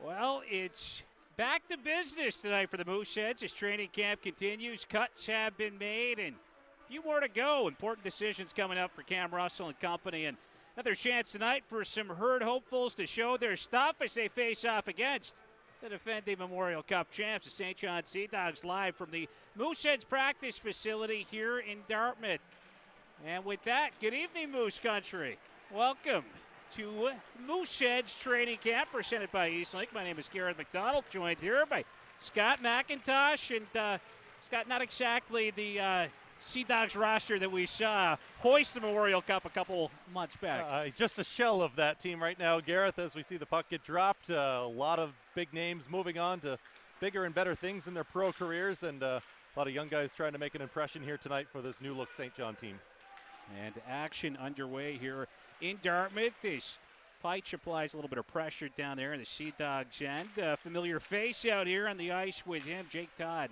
Well, it's back to business tonight for the Mooseheads as training camp continues. Cuts have been made and a few more to go. Important decisions coming up for Cam Russell and company. And another chance tonight for some herd hopefuls to show their stuff as they face off against the defending Memorial Cup champs, the St. John Sea Dogs, live from the Mooseheads practice facility here in Dartmouth. And with that, good evening, Moose Country. Welcome to Mooseheads training camp presented by Eastlink. My name is Garrett McDonald, joined here by Scott McIntosh. And Scott, not exactly the Sea Dogs roster that we saw hoist the Memorial Cup a couple months back. Just a shell of that team right now, Gareth, as we see the puck get dropped. A lot of big names moving on to bigger and better things in their pro careers, and a lot of young guys trying to make an impression here tonight for this new-look St. John team. And action underway here in Dartmouth. This Peitsch applies a little bit of pressure down there in the Sea Dogs end. Familiar face out here on the ice with him, Jake Todd,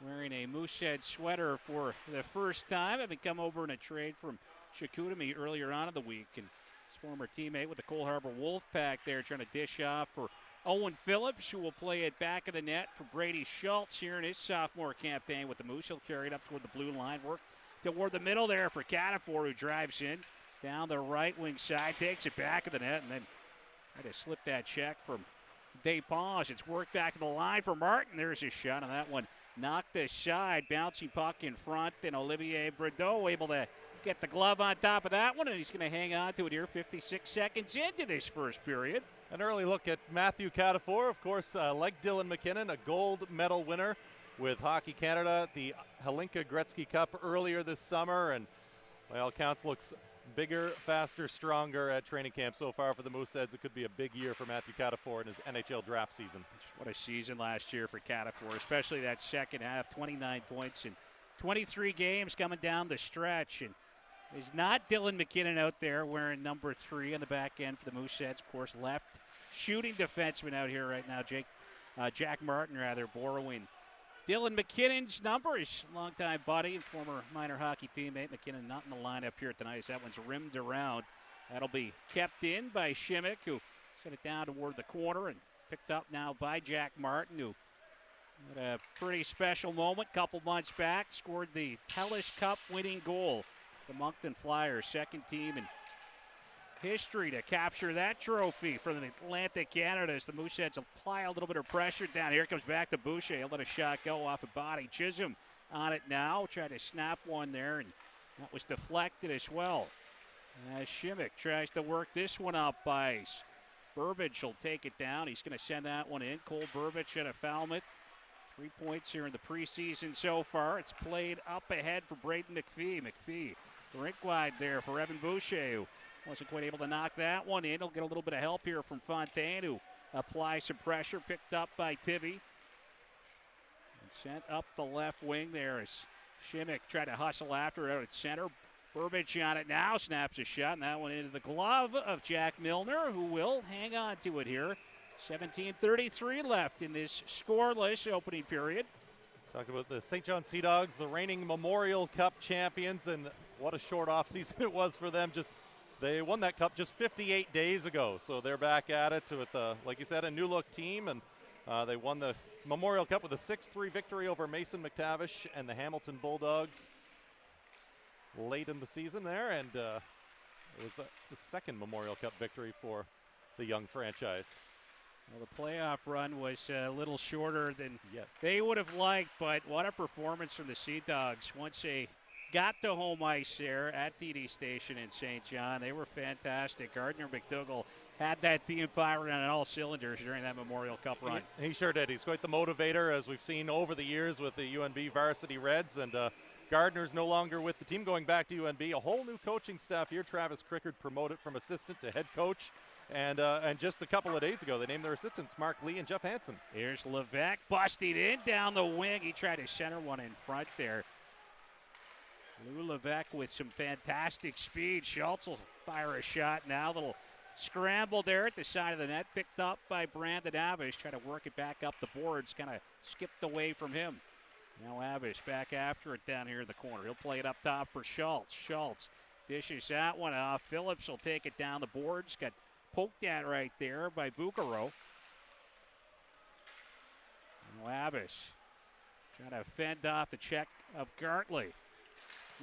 wearing a Moosehead sweater for the first time, having come over in a trade from Chicoutimi earlier on in the week. And his former teammate with the Cole Harbour Wolfpack there trying to dish off for Owen Phillips, who will play it back of the net for Brady Schultz here in his sophomore campaign with the Moose. He'll carry it up toward the blue line, work toward the middle there for Catafor, who drives in down the right wing side, takes it back of the net, and then had to slip that check from DePauw. It's worked back to the line for Martin. There's his shot on that one. Knocked aside, bouncing puck in front, and Olivier Bredeau able to get the glove on top of that one, and he's going to hang on to it here 56 seconds into this first period. An early look at Matthew Catafor, of course, like Dylan McKinnon, a gold medal winner with Hockey Canada, the Hlinka Gretzky Cup earlier this summer, and by all counts looks bigger, faster, stronger at training camp so far for the Mooseheads. It could be a big year for Matthew Catafor in his NHL draft season. What a season last year for Catafor, especially that second half, 29 points in 23 games coming down the stretch. And there's not Dylan McKinnon out there wearing number 3 on the back end for the Mooseheads. Of course, left shooting defenseman out here right now, Jack Martin borrowing Dylan McKinnon's number, his longtime buddy and former minor hockey teammate. McKinnon not in the lineup here tonight as that one's rimmed around. That'll be kept in by Shimmick, who sent it down toward the corner and picked up now by Jack Martin, who had a pretty special moment a couple months back, scored the Telus Cup winning goal. The Moncton Flyers, second team in history to capture that trophy for the Atlantic Canada as the Mooseheads apply a little bit of pressure down. Here comes back to Boucher. He'll let a shot go off a body. Chisholm on it now. Tried to snap one there, and that was deflected as well. As Shimmick tries to work this one up ice. Burbage will take it down. He's going to send that one in. Cole Burbage at a foul mitt. 3 points here in the preseason so far. It's played up ahead for Braden McPhee. McPhee rink wide there for Evan Boucher, who wasn't quite able to knock that one in. He'll get a little bit of help here from Fontaine, who applies some pressure, picked up by Tivy. And sent up the left wing there as Shimmick tried to hustle after it out at center. Burbage on it now, snaps a shot, and that one into the glove of Jack Milner, who will hang on to it here. 17:33 left in this scoreless opening period. Talked about the St. John Sea Dogs, the reigning Memorial Cup champions, and what a short offseason it was for them. They won that cup just 58 days ago, so they're back at it with, like you said, a new-look team, and they won the Memorial Cup with a 6-3 victory over Mason McTavish and the Hamilton Bulldogs late in the season there, and it was the second Memorial Cup victory for the young franchise. Well, the playoff run was a little shorter than they would have liked, but what a performance from the Sea Dogs once they got to home ice there at TD Station in St. John. They were fantastic. Gardner McDougall had that team firing on all cylinders during that Memorial Cup run. He sure did. He's quite the motivator, as we've seen over the years with the UNB varsity Reds. And Gardner's no longer with the team, going back to UNB. A whole new coaching staff here. Travis Crickard promoted from assistant to head coach. And just a couple of days ago, they named their assistants Mark Lee and Jeff Hansen. Here's Levesque busting in down the wing. He tried to center one in front there. Lou Levesque with some fantastic speed. Schultz will fire a shot now. Little scramble there at the side of the net. Picked up by Brandon Avish. Trying to work it back up the boards. Kind of skipped away from him. Now Avish back after it down here in the corner. He'll play it up top for Schultz. Schultz dishes that one off. Phillips will take it down the boards. Got poked at right there by Bucaro. Abbas trying to fend off the check of Gartley.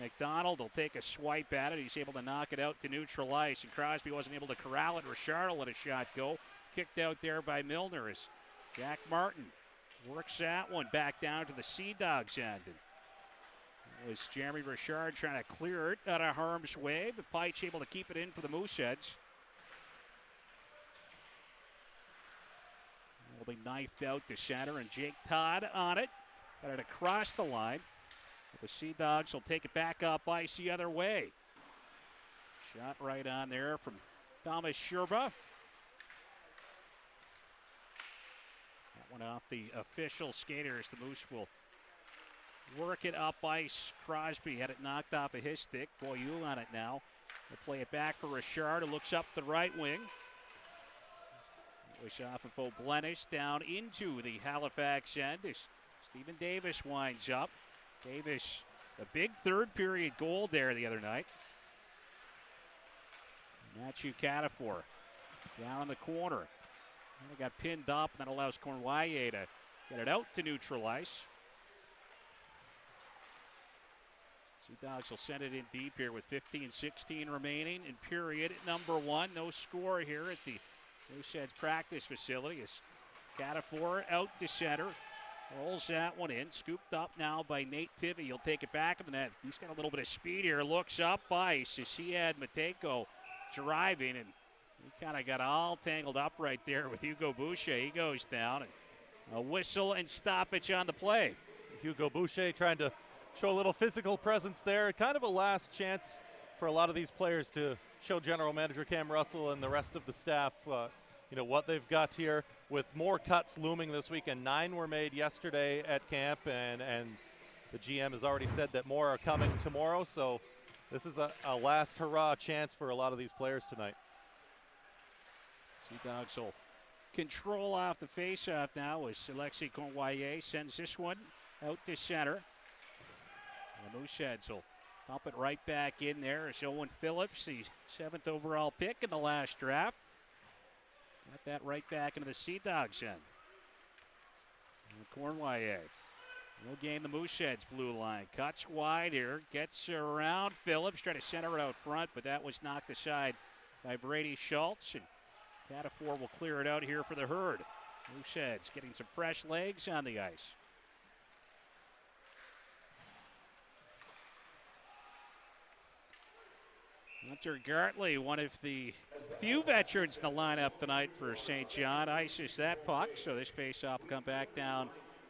McDonald will take a swipe at it. He's able to knock it out to neutral ice, and Crosby wasn't able to corral it. Richard let a shot go. Kicked out there by Milner as Jack Martin works that one back down to the Sea Dogs end. It was Jeremy Richard trying to clear it out of harm's way, but Peitsch able to keep it in for the Mooseheads. Will be knifed out to center, and Jake Todd on it. Got it across the line. The Sea Dogs will take it back up ice the other way. Shot right on there from Thomas Sherba. That one off the official skaters. The Moose will work it up ice. Crosby had it knocked off of his stick. Boyul on it now. They'll play it back for Richard, who looks up the right wing. Wish off of O'Blenish down into the Halifax end as Stephen Davis winds up. Davis, a big third period goal there the other night. Matthew Catafor down in the corner. They got pinned up, and that allows Cornwallier to get it out to neutral ice. Sea Dogs will send it in deep here with 15-16 remaining in period number one. No score here at the Mooseheads practice facility as Catafor out to center. Rolls that one in. Scooped up now by Nate Tivy. He'll take it back in the net. He's got a little bit of speed here. Looks up ice as he had Matejko driving, and he kind of got all tangled up right there with Hugo Boucher. He goes down. And a whistle and stoppage on the play. Hugo Boucher trying to show a little physical presence there. Kind of a last chance for a lot of these players to show general manager Cam Russell and the rest of the staff what they've got here, with more cuts looming this week, and 9 were made yesterday at camp, and the GM has already said that more are coming tomorrow, so this is a last hurrah chance for a lot of these players tonight. Sea Dogs will control off the faceoff now as Alexis Cornwallier sends this one out to center. And the Mooseheads will pump it right back in there as Owen Phillips, the 7th overall pick in the last draft, got that right back into the Sea Dogs end. And Cornwallier will gain the Mooseheads blue line. Cuts wide here, gets around Phillips, trying to center it out front, but that was knocked aside by Brady Schultz. And Catafor will clear it out here for the Herd. Mooseheads getting some fresh legs on the ice. Hunter Gartley, one of the few veterans in the lineup tonight for St. John, ices that puck, so this faceoff will come back down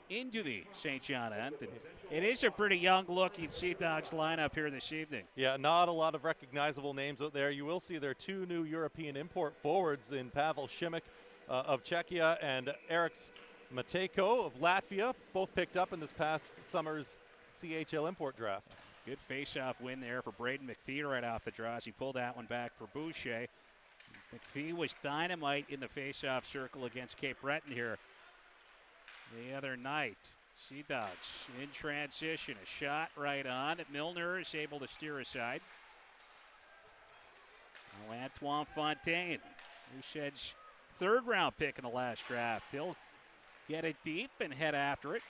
into the St. John end. And it is a pretty young-looking Sea Dogs lineup here this evening. Yeah, not a lot of recognizable names out there. You will see there are 2 new European import forwards in Pavel Šimik of Czechia and Eriks Matejko of Latvia, both picked up in this past summer's CHL import draft. Good face-off win there for Braden McPhee right off the draw as he pulled that one back for Boucher. McPhee was dynamite in the face-off circle against Cape Breton here the other night. Sea Dogs in transition, a shot right on. Milner is able to steer aside. Now Antoine Fontaine, Mooseheads' 3rd-round pick in the last draft. He'll get it deep and head after it.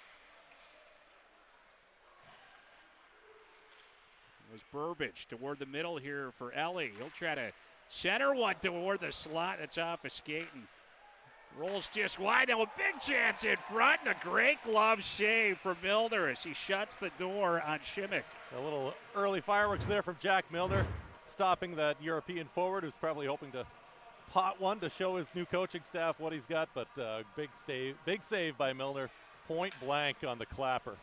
It was Burbage toward the middle here for Ellie. He'll try to center one toward the slot. That's off a skate and rolls just wide. Now a big chance in front, and a great glove save from Milner as he shuts the door on Šimik. A little early fireworks there from Jack Milner, stopping that European forward who's probably hoping to pot one to show his new coaching staff what he's got, but big save by Milner, point blank on the clapper.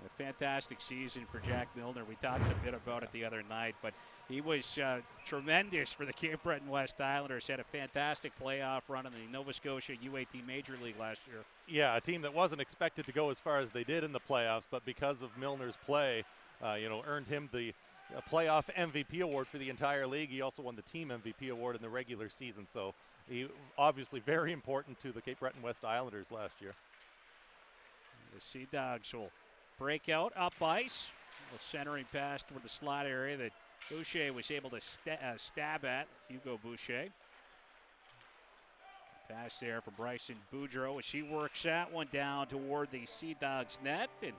A fantastic season for Jack Milner. We talked a bit about it the other night, but he was tremendous for the Cape Breton West Islanders. Had a fantastic playoff run in the Nova Scotia U18 Major League last year. Yeah, a team that wasn't expected to go as far as they did in the playoffs, but because of Milner's play, earned him the playoff MVP award for the entire league. He also won the team MVP award in the regular season, so he obviously very important to the Cape Breton West Islanders last year. The Sea Dogs will break out up ice. A centering pass toward the slot area that Boucher was able to stab at. Hugo Boucher. Pass there for Bryson Boudreau as she works that one down toward the Sea Dogs net. And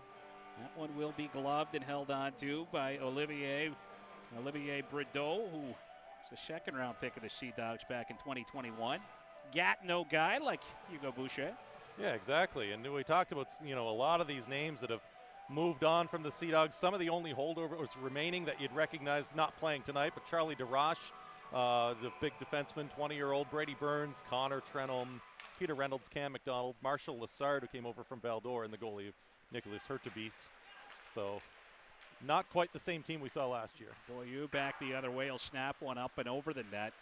that one will be gloved and held on to by Olivier Brideau, who was a second-round pick of the Sea Dogs back in 2021. Gatineau guy like Hugo Boucher. Yeah, exactly. And we talked about, a lot of these names that have moved on from the Sea Dogs. Some of the only holdovers remaining that you'd recognize not playing tonight, but Charlie DeRoche, the big defenseman, 20-year-old, Brady Burns, Connor Trenholm, Peter Reynolds, Cam McDonald, Marshall Lassard, who came over from Val-d'Or, and the goalie Nicholas Hurtubise. So not quite the same team we saw last year. Boyu back the other way. He'll snap one up and over the net.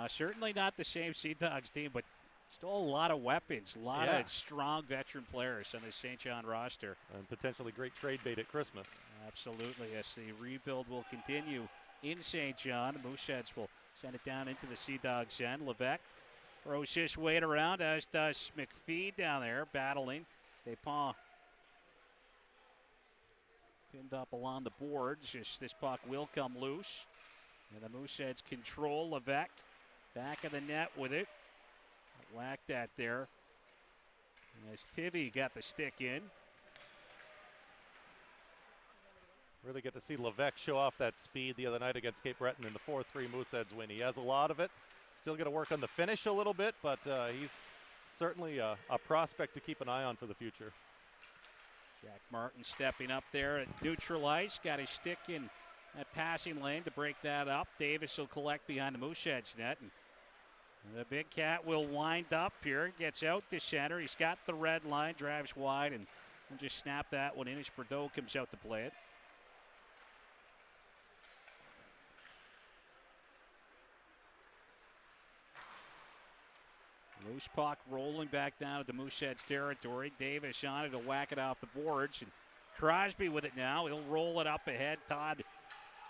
Certainly not the same Sea Dogs team, but still a lot of weapons, a lot of strong veteran players on the St. John roster. And potentially great trade bait at Christmas. Absolutely, yes. The rebuild will continue in St. John. The Mooseheads will send it down into the Sea Dogs end. Levesque throws his weight around, as does McPhee down there battling. Despont pinned up along the boards. This puck will come loose. And the Mooseheads control Levesque. Back of the net with it. Whacked that there. As Tivy got the stick in. Really get to see Levesque show off that speed the other night against Cape Breton in the 4-3 Mooseheads win. He has a lot of it. Still got to work on the finish a little bit, but he's certainly a prospect to keep an eye on for the future. Jack Martin stepping up there at neutral ice. Got his stick in that passing lane to break that up. Davis will collect behind the Mooseheads net. And the Big Cat will wind up here. Gets out to center. He's got the red line. Drives wide and will just snap that one in as Bordeaux comes out to play it. Loose puck rolling back down at the Mooseheads territory. Davis on it to whack it off the boards. And Crosby with it now. He'll roll it up ahead. Todd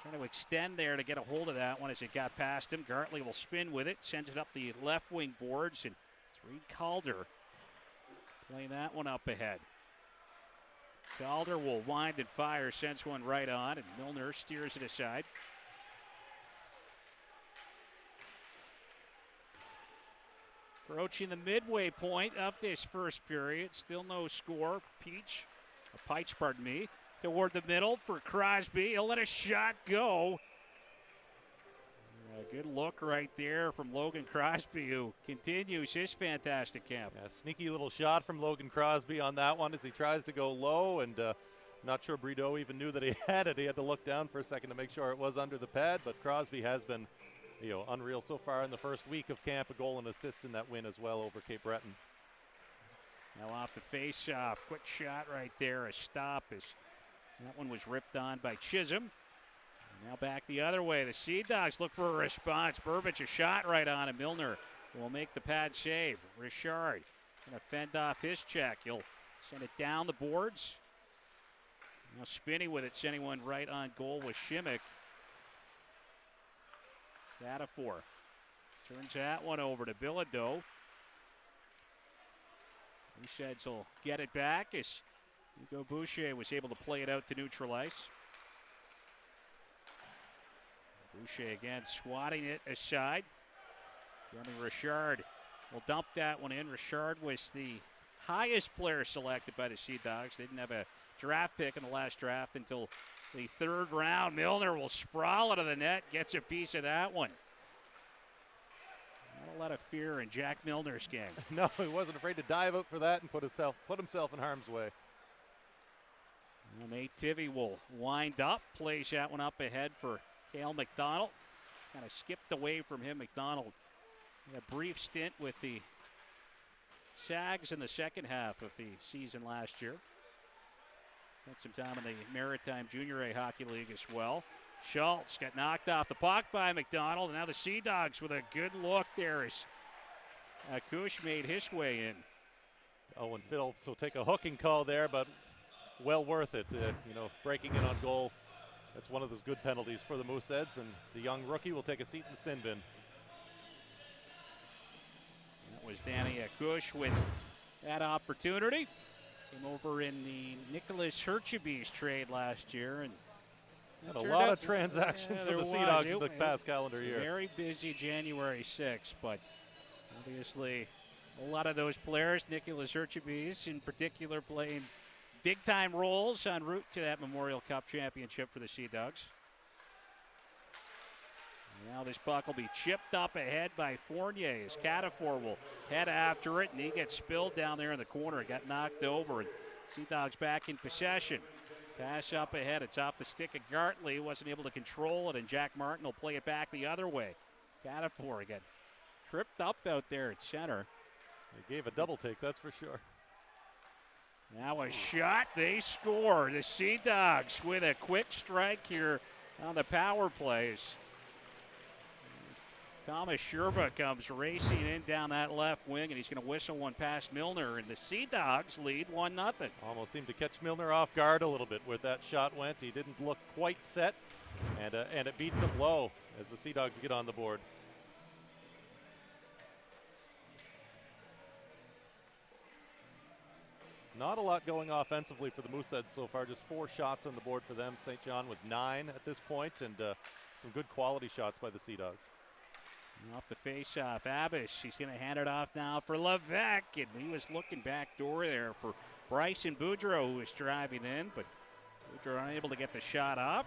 trying to extend there to get a hold of that one as it got past him. Gartley will spin with it. Sends it up the left wing boards. And it's Reed Calder playing that one up ahead. Calder will wind and fire. Sends one right on. And Milner steers it aside. Approaching the midway point of this first period. Still no score. Peach, pardon me, toward the middle for Crosby. He'll let a shot go. A good look right there from Logan Crosby, who continues his fantastic camp. Yeah, sneaky little shot from Logan Crosby on that one as he tries to go low, and not sure Brideau even knew that he had it. He had to look down for a second to make sure it was under the pad, but Crosby has been unreal so far in the first week of camp. A goal and assist in that win as well over Cape Breton. Now off the face-off. Quick shot right there. A stop as that one was ripped on by Chisholm. Now back the other way. The Sea Dogs look for a response. Burbage a shot right on it. Milner will make the pad save. Richard going to fend off his check. He'll send it down the boards. Now Spinney with it, sending one right on goal with Shimmick. Catafor turns that one over to Bilodeau. Mooseheads will get it back as Hugo Boucher was able to play it out to neutral ice. Boucher again swatting it aside. Jeremy Richard will dump that one in. Richard was the highest player selected by the Sea Dogs. They didn't have a draft pick in the last draft until the third round. Milner will sprawl out of the net, gets a piece of that one. Not a lot of fear in Jack Milner's game. No, he wasn't afraid to dive out for that and put himself in harm's way. And Nate Tivy will wind up, plays that one up ahead for Cale McDonald. Kind of skipped away from him. McDonald had a brief stint with the Sags in the second half of the season last year. Spent some time in the Maritime Junior A Hockey League as well. Schultz got knocked off the puck by McDonald. And now the Sea Dogs with a good look there as Kush made his way in. Owen Phillips will take a hooking call there, but well worth it. Breaking in on goal. That's one of those good penalties for the Mooseheads, and the young rookie will take a seat in the sin bin. That was Danny Kush with that opportunity. Came over in the Nicholas Hurtubise trade last year, and had a lot of transactions for the Sea Dogs in the past calendar year. Very busy January 6th, but obviously A lot of those players, Nicholas Urchibes in particular, playing big-time roles en route to that Memorial Cup championship for the Sea Dogs. Now this puck will be chipped up ahead by Fournier as Catafor will head after it, and he gets spilled down there in the corner. It got knocked over, and Sea Dogs back in possession. Pass up ahead. It's off the stick of Gartley. Wasn't able to control it, and Jack Martin will play it back the other way. Catafor again. Tripped up out there at center. They gave a double take, that's for sure. Now a shot. They score. The Sea Dogs with a quick strike here on the power plays. Thomas Sherba comes racing in down that left wing, and he's going to whistle one past Milner, and the Sea Dogs lead 1-0. Almost seemed to catch Milner off guard a little bit where that shot went. He didn't look quite set, and it beats him low as the Sea Dogs get on the board. Not a lot going offensively for the Mooseheads so far, just 4 shots on the board for them. St. John with 9 at this point, and some good quality shots by the Sea Dogs. Off the face-off, Abish, he's going to hand it off now for Levesque, and he was looking back door there for Bryson Boudreau, who was driving in, but Boudreau unable to get the shot off.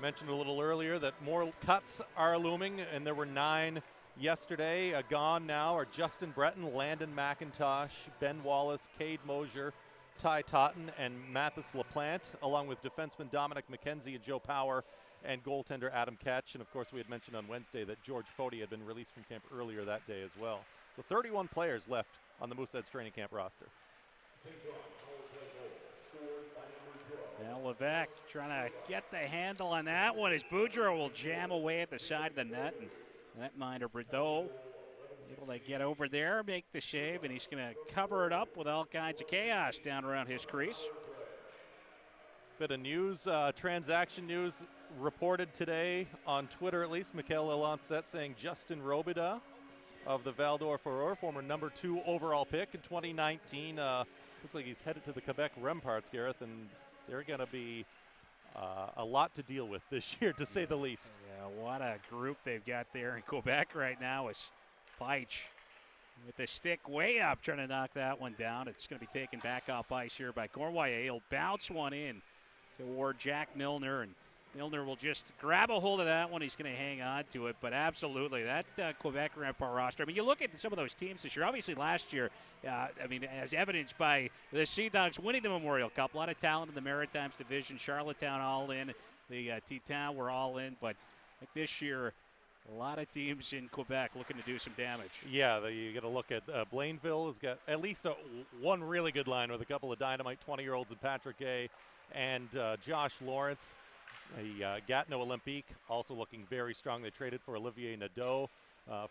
Mentioned a little earlier that more cuts are looming, and there were 9 yesterday. Gone now are Justin Breton, Landon McIntosh, Ben Wallace, Cade Mosier, Ty Totten, and Mathis LaPlante, along with defenseman Dominic McKenzie and Joe Power, and goaltender Adam Ketch. And of course, we had mentioned on Wednesday that George Fody had been released from camp earlier that day as well. So 31 players left on the Mooseheads training camp roster. Now Levesque trying to get the handle on that one as Boudreau will jam away at the side of the net, and netminder Brideau able to get over there, make the save, and he's going to cover it up with all kinds of chaos down around his crease. Bit of news, transaction news reported today on Twitter at least. Mikel Lancette saying Justin Robida of the Val-d'Or Furore, former number 2 overall pick in 2019. Looks like he's headed to the Quebec Remparts, Gareth, and they're going to be a lot to deal with this year, to say the least. Yeah, what a group they've got there in Quebec right now is Peich with the stick way up trying to knock that one down. It's going to be taken back off ice here by Cournoyer. He'll bounce one in toward Jack Milner, and Milner will just grab a hold of that one. He's going to hang on to it, but absolutely, that Quebec Rempart roster. I mean, you look at some of those teams this year. Obviously, last year, as evidenced by the Sea Dogs winning the Memorial Cup, a lot of talent in the Maritimes division. Charlottetown all in, the T-Town were all in, but like this year, a lot of teams in Quebec looking to do some damage. Yeah, you got to look at Blainville has got at least one really good line with a couple of dynamite 20-year-olds and Patrick Gay and Josh Lawrence. The Gatineau Olympique also looking very strong. They traded for Olivier Nadeau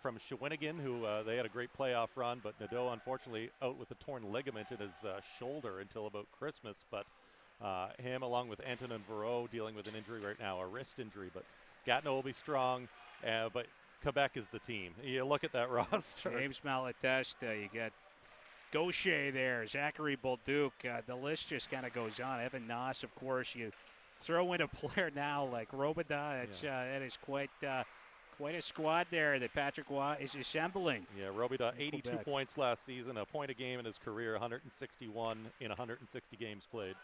from Shawinigan, who they had a great playoff run, but Nadeau unfortunately out with a torn ligament in his shoulder until about Christmas. But him along with Antonin Verreau dealing with an injury right now, a wrist injury. But Gatineau will be strong, but Quebec is the team. You look at that roster. James Malatesta, you got Gaucher there, Zachary Bolduc. The list just kind of goes on. Evan Noss, of course. You throw in a player now like Robida. That is quite a squad there that Patrick Waugh is assembling. Yeah, Robida 82 points last season, a point a game in his career, 161 in 160 games played.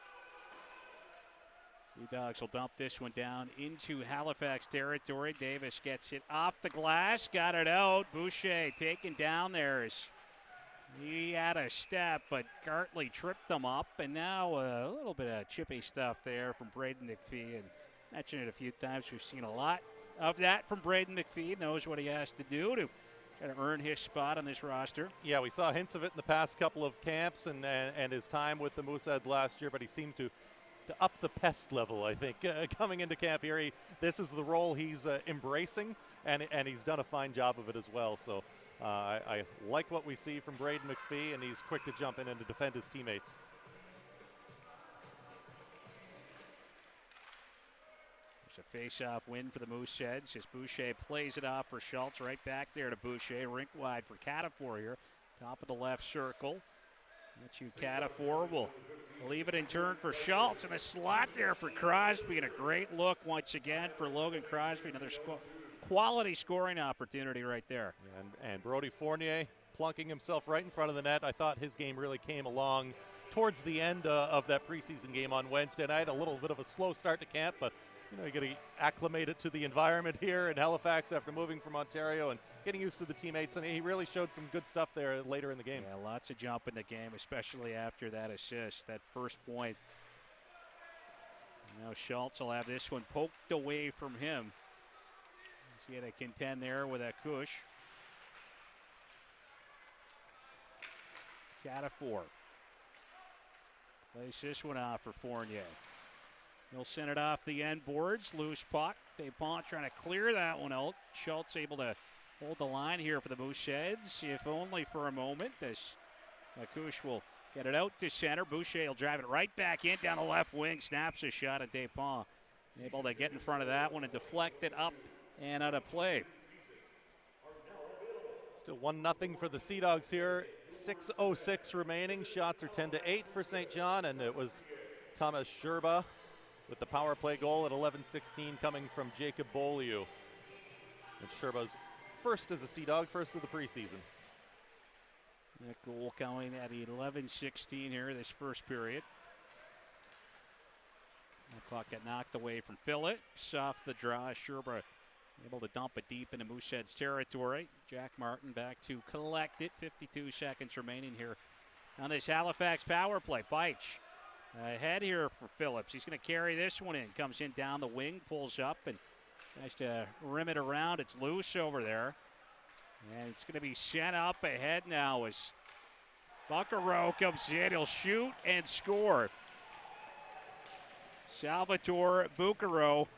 Sea Dogs will dump this one down into Halifax territory. Davis gets it off the glass, got it out. Boucher taken down there. He had a step, but Gartley tripped them up, and now a little bit of chippy stuff there from Braden McPhee. And mentioned it a few times, we've seen a lot of that from Braden McPhee. Knows what he has to do to try to earn his spot on this roster. Yeah, we saw hints of it in the past couple of camps and his time with the Mooseheads last year, but he seemed to up the pest level, I think, coming into camp here. This is the role he's embracing, and he's done a fine job of it as well. So I like what we see from Braden McPhee, and he's quick to jump in and to defend his teammates. There's a face-off win for the Mooseheads as Boucher plays it off for Schultz. Right back there to Boucher, rink wide for Catafor here. Top of the left circle. Catafor will leave it in turn for Schultz, and a slot there for Crosby, and a great look once again for Logan Crosby. Another quality scoring opportunity right there. And Brody Fournier plunking himself right in front of the net. I thought his game really came along towards the end of that preseason game on Wednesday night. A little bit of a slow start to camp, but you got to acclimate it to the environment here in Halifax after moving from Ontario and getting used to the teammates, and he really showed some good stuff there later in the game. Yeah, lots of jump in the game, especially after that assist, that first point. Now Schultz will have this one poked away from him. He's going to contend there with a Kush. Catafor plays this one off for Fournier. He'll send it off the end boards. Loose puck. Despont trying to clear that one out. Schultz able to hold the line here for the Mooseheads, if only for a moment, as Kush will get it out to center. Boucher will drive it right back in down the left wing. Snaps a shot at Despont. Able to get in front of that one and deflect it up and out of play. Still 1-0 for the Sea Dogs here. 6:06 remaining. Shots are 10-8 for St. John, and it was Thomas Sherba with the power play goal at 11:16 coming from Jacob Beaulieu. And Sherba's first as a Sea Dog, first of the preseason. That goal coming at 11:16 here this first period. The puck got knocked away from Phillips off the draw. Sherba able to dump it deep into Mooseheads territory. Jack Martin back to collect it. 52 seconds remaining here on this Halifax power play. Beich ahead here for Phillips. He's going to carry this one in. Comes in down the wing, pulls up, and tries to rim it around. It's loose over there. And it's going to be sent up ahead now as Buckarow comes in. He'll shoot and score. Salvatore Bucaro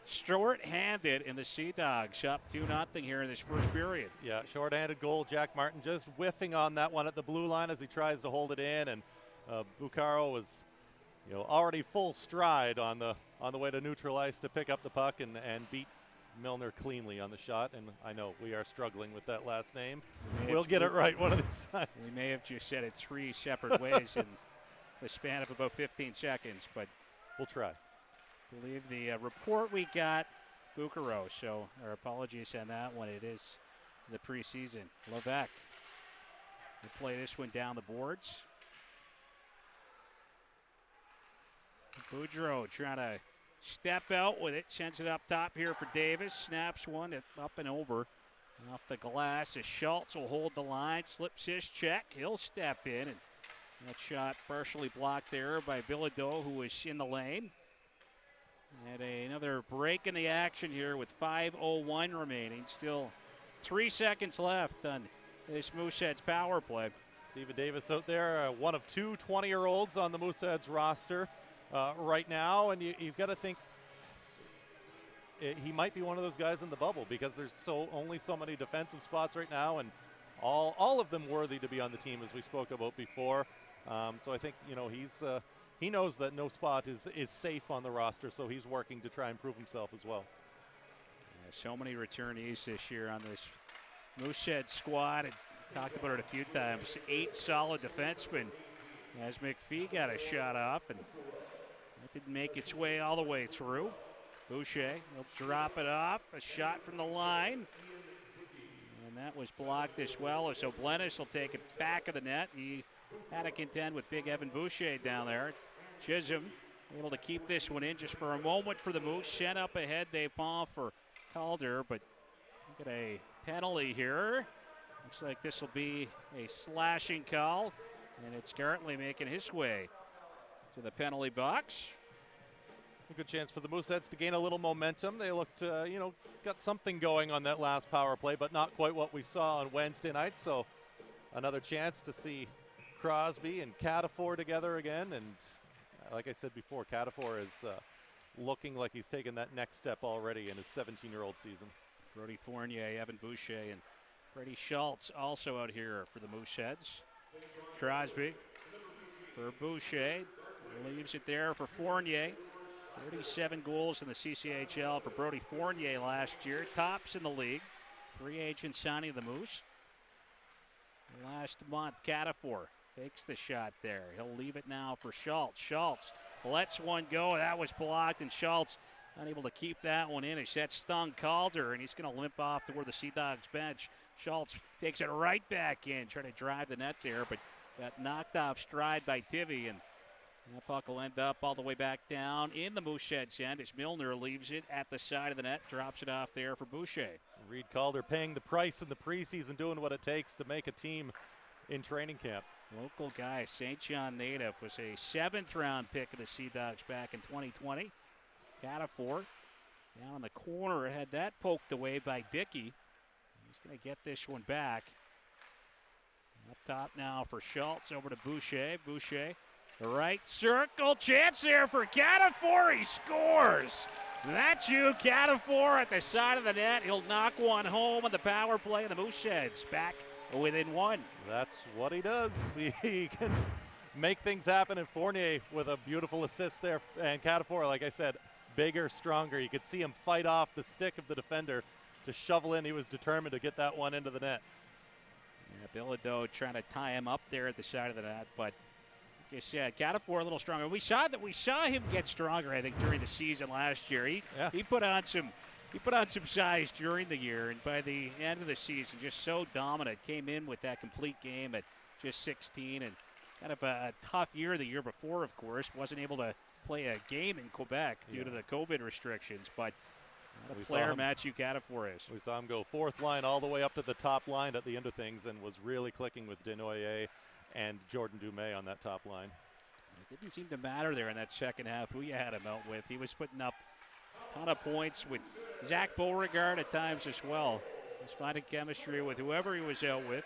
short-handed, and the Sea Dogs up 2-0 here in this first period. Yeah, short-handed goal. Jack Martin just whiffing on that one at the blue line as he tries to hold it in, and Bucaro was already full stride on the way to neutral ice to pick up the puck and beat Milner cleanly on the shot. And I know we are struggling with that last name. We'll get it right one of these times. We may have just said it 3 separate ways in the span of about 15 seconds, but we'll try. I believe the report we got, Bucaro, so our apologies on that one. It is the preseason. Levesque will play this one down the boards. Boudreau trying to step out with it, sends it up top here for Davis, snaps one up and over off the glass as Schultz will hold the line, slips his check, he'll step in, and that shot partially blocked there by Bilodeau, who was in the lane. And another break in the action here with 5:01 remaining, still 3 seconds left on this Mooseheads power play. Steven Davis out there, one of 2 20-year-olds on the Mooseheads roster right now, and you've got to think he might be one of those guys in the bubble because there's only so many defensive spots right now, and all of them worthy to be on the team, as we spoke about before. So I think he knows that no spot is safe on the roster, so he's working to try and prove himself as well. Yeah, so many returnees this year on this Moosehead squad. And talked about it a few times. 8 solid defensemen as McPhee got a shot off, and that didn't make its way all the way through. Boucher will drop it off. A shot from the line. And that was blocked as well. So Blennis will take it back of the net. He had to contend with big Evan Boucher down there. Chisholm able to keep this one in just for a moment for the Moose. Sent up ahead, Despont for Calder, but get a penalty here. Looks like this will be a slashing call, and it's Gartley making his way to the penalty box. A good chance for the Mooseheads to gain a little momentum. They looked, got something going on that last power play, but not quite what we saw on Wednesday night. So another chance to see Crosby and Catafor together again. And like I said before, Catafor is looking like he's taken that next step already in his 17-year-old season. Brody Fournier, Evan Boucher, and Brady Schultz also out here for the Mooseheads. Crosby for Boucher. Leaves it there for Fournier. 37 goals in the CCHL for Brody Fournier last year. Tops in the league. Free agent signing of the Moose. Last month, Catafor fakes the shot there. He'll leave it now for Schultz. Schultz lets one go. That was blocked, and Schultz unable to keep that one in as that stung Calder, and he's going to limp off to where the Sea Dogs bench. Schultz takes it right back in, trying to drive the net there, but got knocked off stride by Tivy, and that puck will end up all the way back down in the Mooseheads end as Milner leaves it at the side of the net, drops it off there for Boucher. Reed Calder paying the price in the preseason, doing what it takes to make a team in training camp. Local guy, St. John native, was a 7th-round pick of the Sea Dogs back in 2020. Catafor down in the corner, had that poked away by Dickey. He's going to get this one back. Up top now for Schultz, over to Boucher. Boucher, the right circle, chance there for Catafor. He scores. That's you, Catafor at the side of the net. He'll knock one home on the power play, and the Mooseheads back within one. That's what he does. He can make things happen, and Fournier with a beautiful assist there. And Catafor, like I said, bigger, stronger. You could see him fight off the stick of the defender to shovel in. He was determined to get that one into the net. Yeah, Bilodeau trying to tie him up there at the side of the net, but like I said, Catafor a little stronger. We saw him get stronger, I think, during the season last year. He put on some size during the year, and by the end of the season, just so dominant. Came in with that complete game at just 16, and kind of a tough year the year before, of course. Wasn't able to play a game in Quebec due to the COVID restrictions, but what a player Matthew Catafor is. We saw him go 4th line all the way up to the top line at the end of things, and was really clicking with Desnoyers and Jordan Dumais on that top line. It didn't seem to matter there in that second half who you had him out with. He was putting up a ton of points with Zach Beauregard at times as well. He's finding chemistry with whoever he was out with.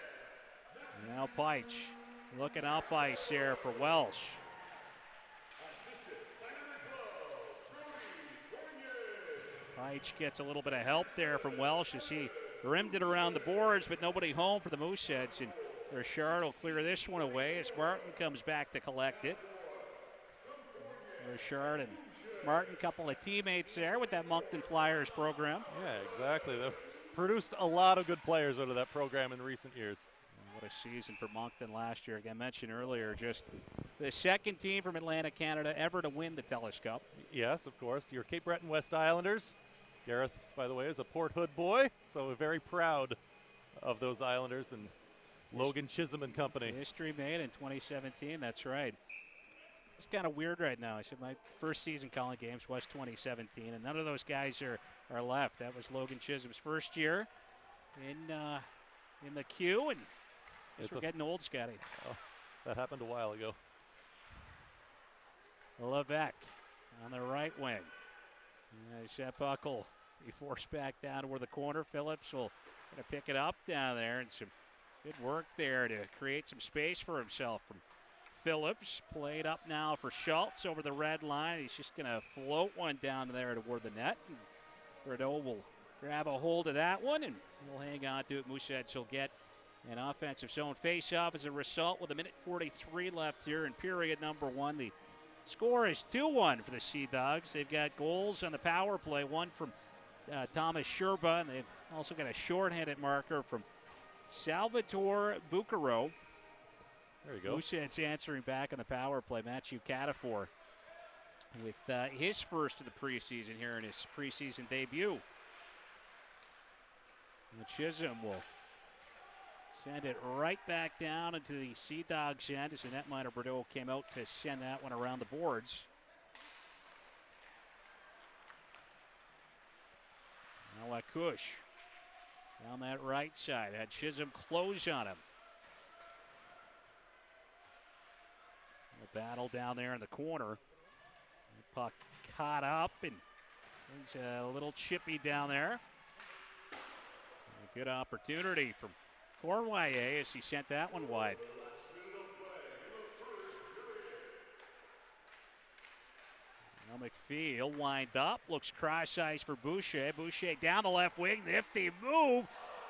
And now Peich looking up ice there for Welsh. Peich gets a little bit of help there from Welsh as he rimmed it around the boards, but nobody home for the Mooseheads. And Richard will clear this one away as Martin comes back to collect it. Richard and Martin, couple of teammates there with that Moncton Flyers program. Yeah, exactly. They've produced a lot of good players out of that program in recent years. What a season for Moncton last year. Like I mentioned earlier, just the second team from Atlantic Canada ever to win the TELUS Cup. Yes, of course. Your Cape Breton West Islanders. Gareth, by the way, is a Port Hood boy, so we're very proud of those Islanders and Logan Chisholm and company. History made in 2017, that's right. It's kind of weird right now. I said my first season calling games was 2017, and none of those guys are left. That was Logan Chisholm's first year in the queue, and we're getting old, Scotty. Oh, that happened a while ago. Levesque on the right wing. That puck will be forced back down toward the corner. Phillips will kind of pick it up down there, and some good work there to create some space for himself from Phillips. Played up now for Schultz over the red line. He's just going to float one down there toward the net. And Bordeaux will grab a hold of that one, and he'll hang on to it. Mooseheads will get an offensive zone face-off as a result with 1:43 left here in period number one. The score is 2-1 for the Sea Dogs. They've got goals on the power play, one from Thomas Sherba, and they've also got a shorthanded marker from Salvatore Bucaro. There you go. Mooseheads answering back on the power play. Matthew Catafor with his first of the preseason here in his preseason debut. And Chisholm will send it right back down into the Sea Dogs end as the netminder Bordeaux came out to send that one around the boards. Now Lacush down that right side. Had Chisholm close on him. A battle down there in the corner. The puck caught up, and things a little chippy down there. A good opportunity from Cournoyer as he sent that one wide. Now McPhee, he'll wind up, looks cross-ice for Boucher. Boucher down the left wing, nifty move,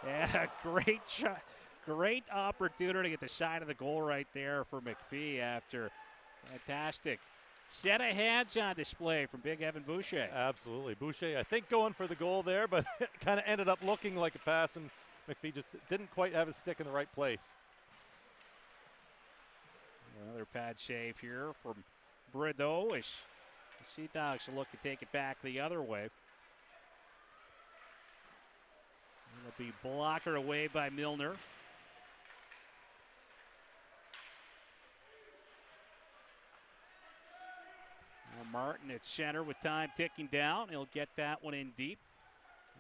and a great opportunity at the side of the goal right there for McPhee after fantastic set of hands on display from Big Evan Boucher. Absolutely. Boucher, I think, going for the goal there, but it kind of ended up looking like a pass, and McPhee just didn't quite have his stick in the right place. Another pad save here from Bordeaux as the Sea Dogs will look to take it back the other way. It'll be blocker away by Milner. Now Martin at center with time ticking down. He'll get that one in deep.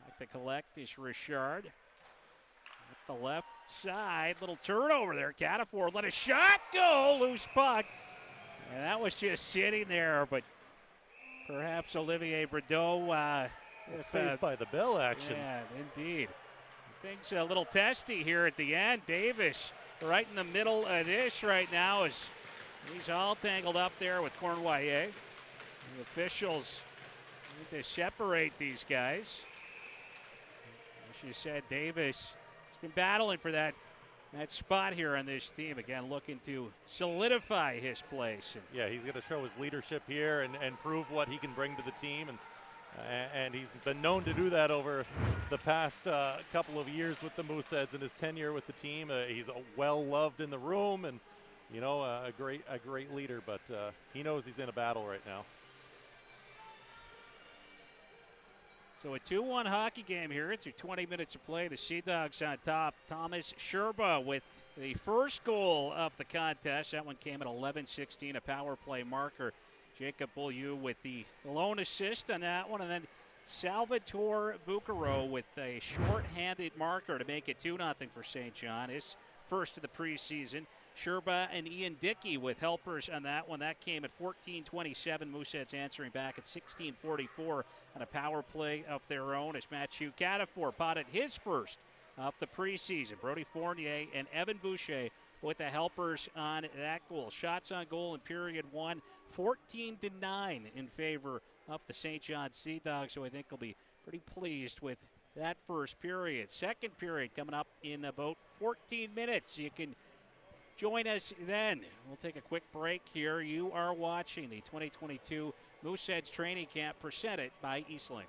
Back to collect is Richard. At the left side, little turnover there. Catafor let a shot go. Loose puck. And that was just sitting there, but perhaps Olivier Bradeau. Saved by the bell action. Yeah, indeed. Things a little testy here at the end. Davis right in the middle of this right now as he's all tangled up there with Cournoyer. The officials need to separate these guys. As you said, Davis has been battling for that spot here on this team. Again, looking to solidify his place. Yeah, he's going to show his leadership here and prove what he can bring to the team. And he's been known to do that over the past couple of years with the Mooseheads and his tenure with the team. He's well-loved in the room and, you know, a great leader. But he knows he's in a battle right now. So a 2-1 hockey game here through 20 minutes of play. The Sea Dogs on top. Thomas Sherba with the first goal of the contest. That one came at 11:16, a power play marker. Jacob Beaulieu with the lone assist on that one. And then Salvatore Bucaro with a short-handed marker to make it 2-0 for St. John. His first of the preseason. Sherba and Ian Dickey with helpers on that one. That came at 14:27. Mooseheads answering back at 16:44 on a power play of their own as Mathieu Catafor potted his first of the preseason. Brody Fournier and Evan Boucher with the helpers on that goal. Shots on goal in period one, 14-9 in favor of the St. John Sea Dogs, so I think they'll be pretty pleased with that first period. Second period coming up in about 14 minutes. You can join us then. We'll take a quick break here. You are watching the 2022 Mooseheads Training Camp presented by Eastlink.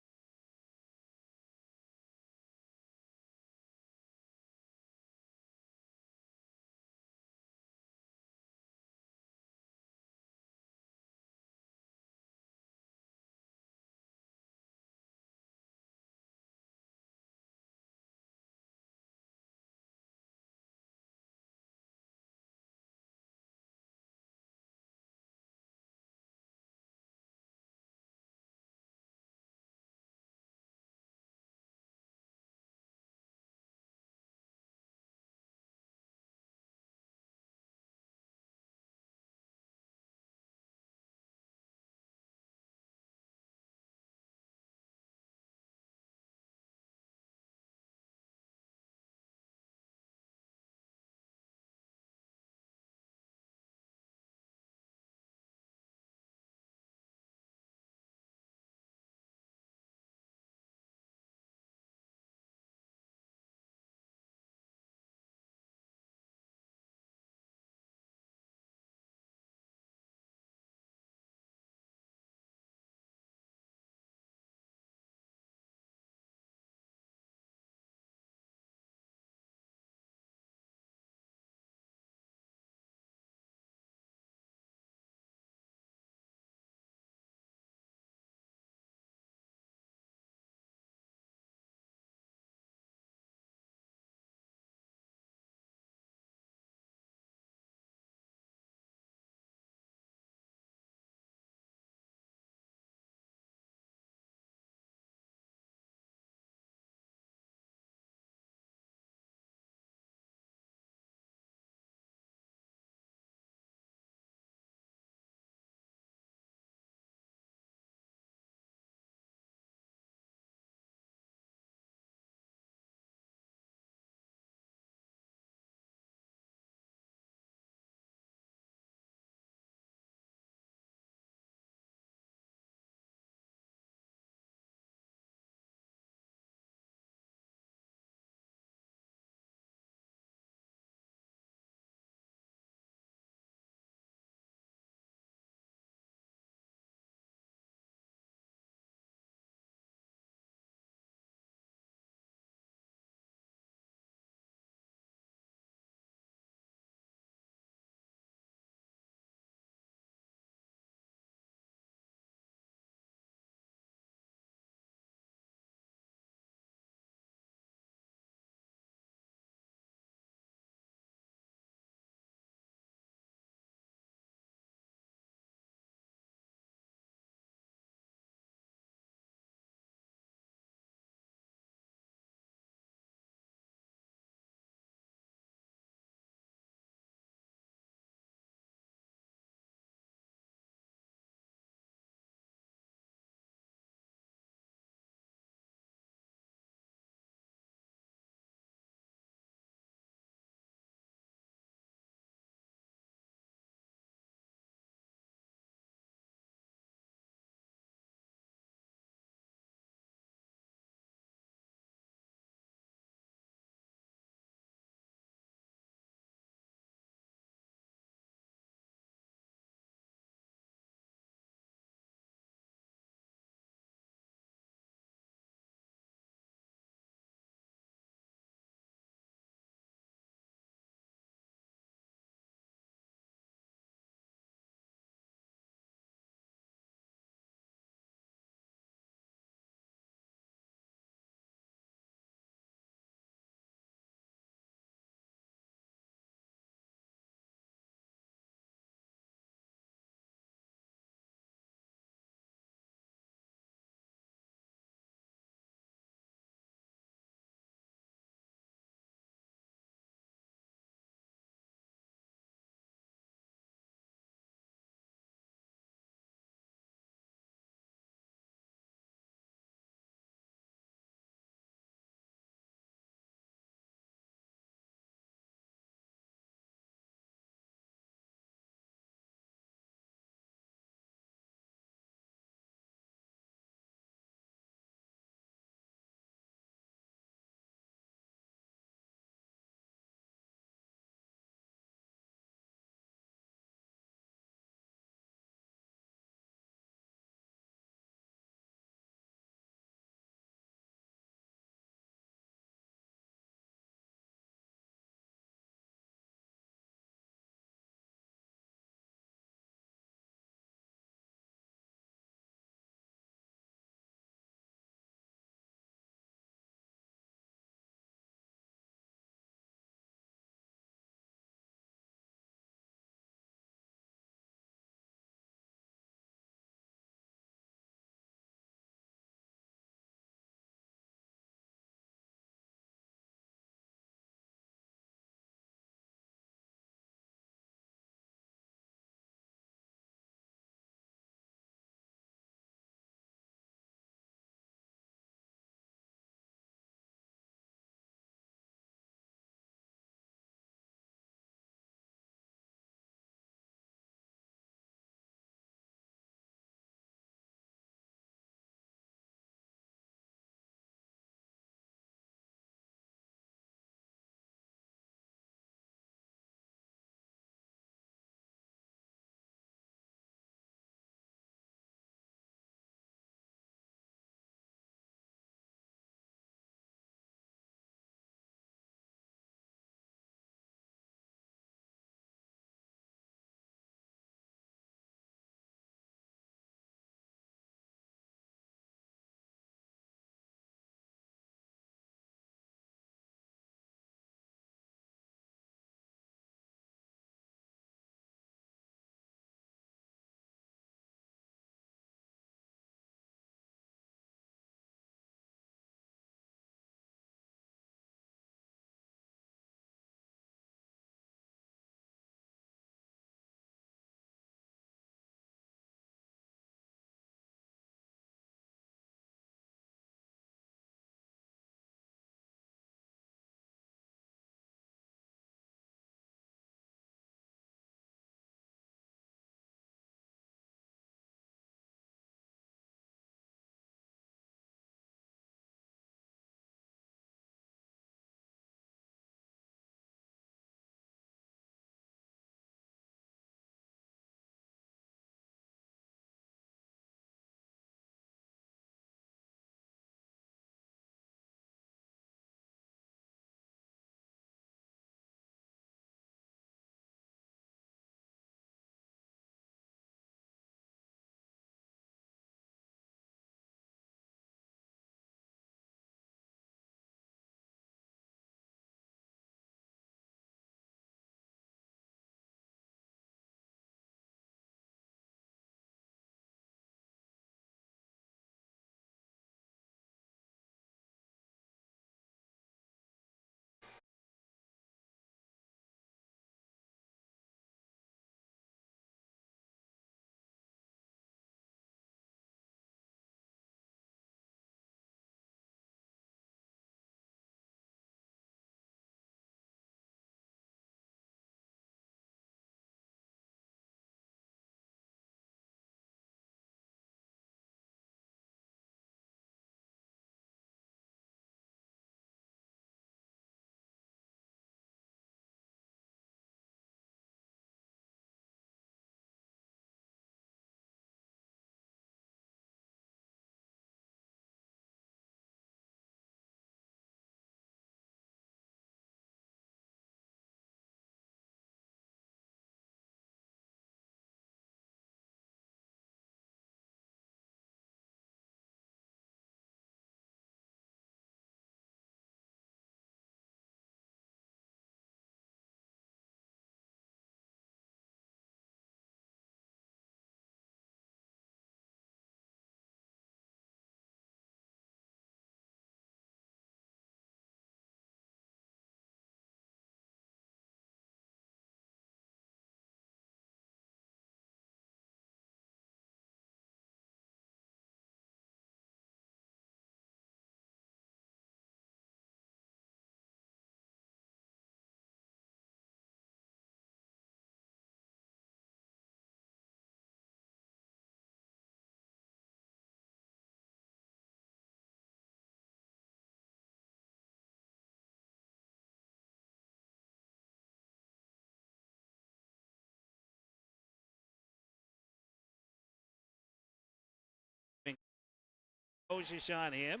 Moses on him.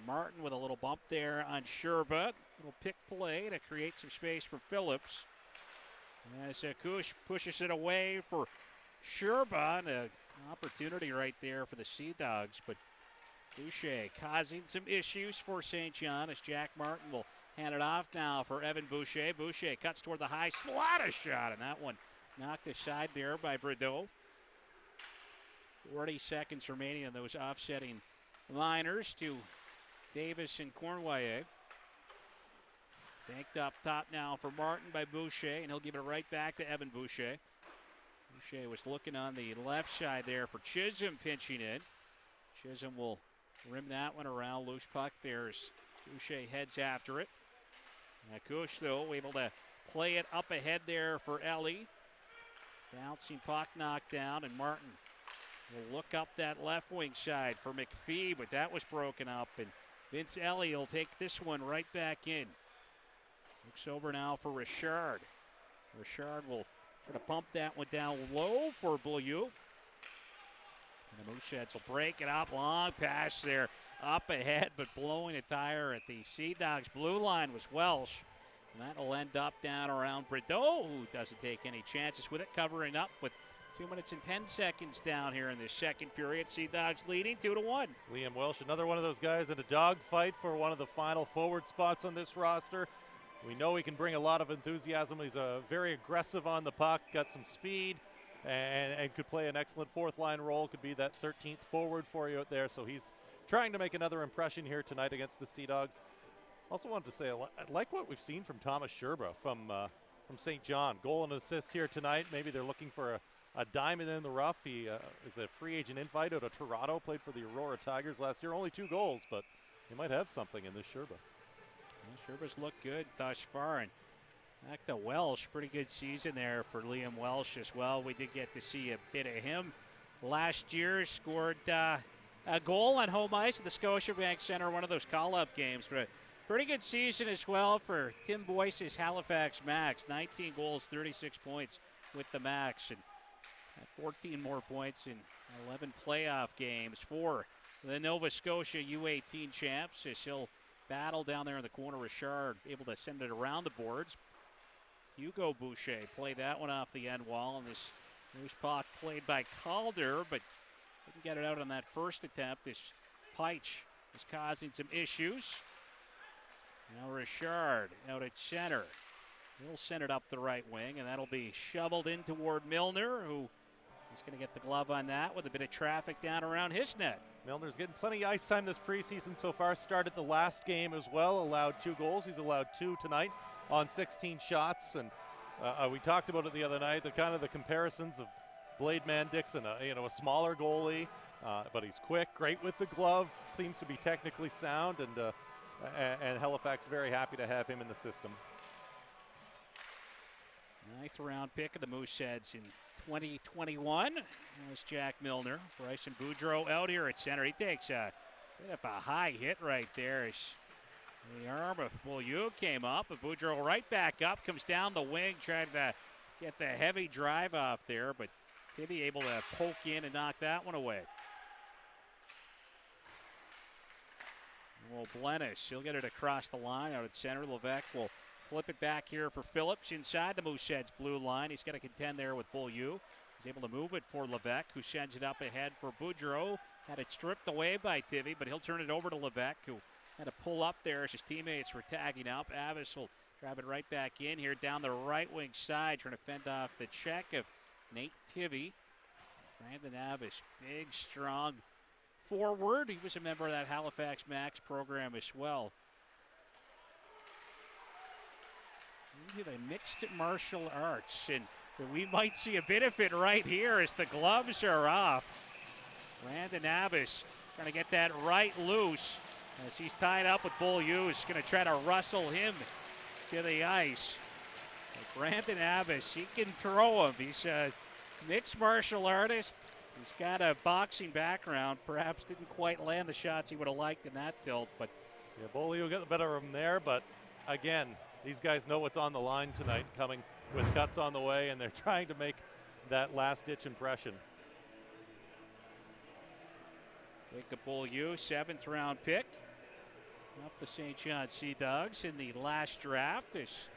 Martin with a little bump there on Sherba. Little pick play to create some space for Phillips. As Kush pushes it away for Sherba. An opportunity right there for the Sea Dogs. But Boucher causing some issues for St. John as Jack Martin will hand it off now for Evan Boucher. Boucher cuts toward the high slot a shot, and that one knocked aside there by Brideau. 40 seconds remaining on those offsetting liners to Davis and Cornwallis. Banked up top now for Martin by Boucher, and he'll give it right back to Evan Boucher. Boucher was looking on the left side there for Chisholm pinching in. Chisholm will rim that one around. Loose puck there as Boucher heads after it. Kush, though, able to play it up ahead there for Ellie. Bouncing puck knocked down, and Martin will look up that left wing side for McPhee, but that was broken up, and Vince Ellie will take this one right back in. Looks over now for Richard. Richard will try to pump that one down low for Beaulieu. And the Mooseheads will break it up. Long pass there up ahead, but blowing a tire at the Sea Dogs blue line was Welsh. And that will end up down around Brideau, who doesn't take any chances with it, covering up with 2 minutes and 10 seconds down here in this second period. Sea Dogs leading 2-1. Liam Welsh, another one of those guys in a dogfight for one of the final forward spots on this roster. We know he can bring a lot of enthusiasm. He's very aggressive on the puck, got some speed, and could play an excellent fourth line role. Could be that 13th forward for you out there. So he's trying to make another impression here tonight against the Sea Dogs. Also wanted to say, I like what we've seen from Thomas Sherba from St. John. Goal and assist here tonight. Maybe they're looking for a diamond in the rough. He is a free agent invite out of Toronto, played for the Aurora Tigers last year. Only 2 goals, but he might have something in this Sherba. Well, Sherba's looked good thus far, and back to Welsh. Pretty good season there for Liam Welsh as well. We did get to see a bit of him last year. Scored a goal on home ice at the Scotiabank Center, one of those call-up games. But a pretty good season as well for Tim Boyce's Halifax Max. 19 goals, 36 points with the Max, and 14 more points in 11 playoff games for the Nova Scotia U18 champs, as he'll battle down there in the corner. Richard able to send it around the boards. Hugo Boucher played that one off the end wall, and this loose puck played by Calder, but didn't get it out on that first attempt. This Peich is causing some issues. Now Richard out at center. He'll send it up the right wing, and that'll be shoveled in toward Milner, who is going to get the glove on that with a bit of traffic down around his net. Milner's getting plenty of ice time this preseason so far. Started the last game as well, allowed 2 goals. He's allowed 2 tonight on 16 shots. And we talked about it the other night, the kind of the comparisons of Blademan Dixon, a smaller goalie, but he's quick, great with the glove, seems to be technically sound, and Halifax very happy to have him in the system. 9th round pick of the Mooseheads in 2021. There's Jack Milner. Bryson Boudreau out here at center. He takes a bit of a high hit right there as the arm of Beaulieu came up. But Boudreau right back up, comes down the wing, trying to get the heavy drive off there, but Tibby able to poke in and knock that one away. Well, Blennis, he'll get it across the line out at center. Levesque will flip it back here for Phillips inside the Mooseheads blue line. He's got to contend there with Beaulieu. He's able to move it for Levesque, who sends it up ahead for Boudreau. Had it stripped away by Tivy, but he'll turn it over to Levesque, who had to pull up there as his teammates were tagging up. Avis will grab it right back in here down the right wing side, trying to fend off the check of Nate Tivy. Brandon Avis, big, strong forward. He was a member of that Halifax Max program as well. Into the mixed martial arts, and we might see a bit of it right here as the gloves are off. Brandon Abbas trying to get that right loose as he's tied up with Beaulieu. He's going to try to rustle him to the ice. But Brandon Abbas, he can throw him. He's a mixed martial artist. He's got a boxing background. Perhaps didn't quite land the shots he would have liked in that tilt, but yeah, Beaulieu got the better of him there, but again, these guys know what's on the line tonight, coming with cuts on the way, and they're trying to make that last-ditch impression. Jacob Beaulieu, 7th round pick off the St. John Sea Dogs in the last draft. There's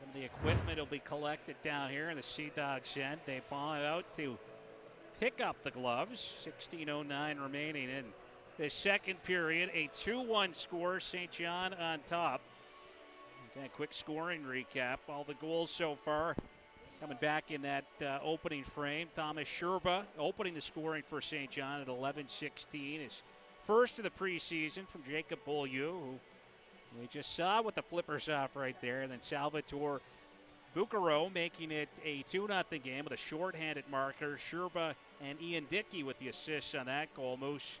some of the equipment will be collected down here in the Sea Dogs end. They ball out to pick up the gloves. 16:09 remaining in the second period. A 2-1 score, St. John on top. Okay, quick scoring recap. All the goals so far coming back in that opening frame. Thomas Sherba opening the scoring for St. John at 11:16. His first of the preseason from Jacob Beaulieu, who we just saw with the flippers off right there. And then Salvatore Bucaro making it a 2-0 game with a shorthanded marker. Sherba and Ian Dickey with the assists on that goal. Moose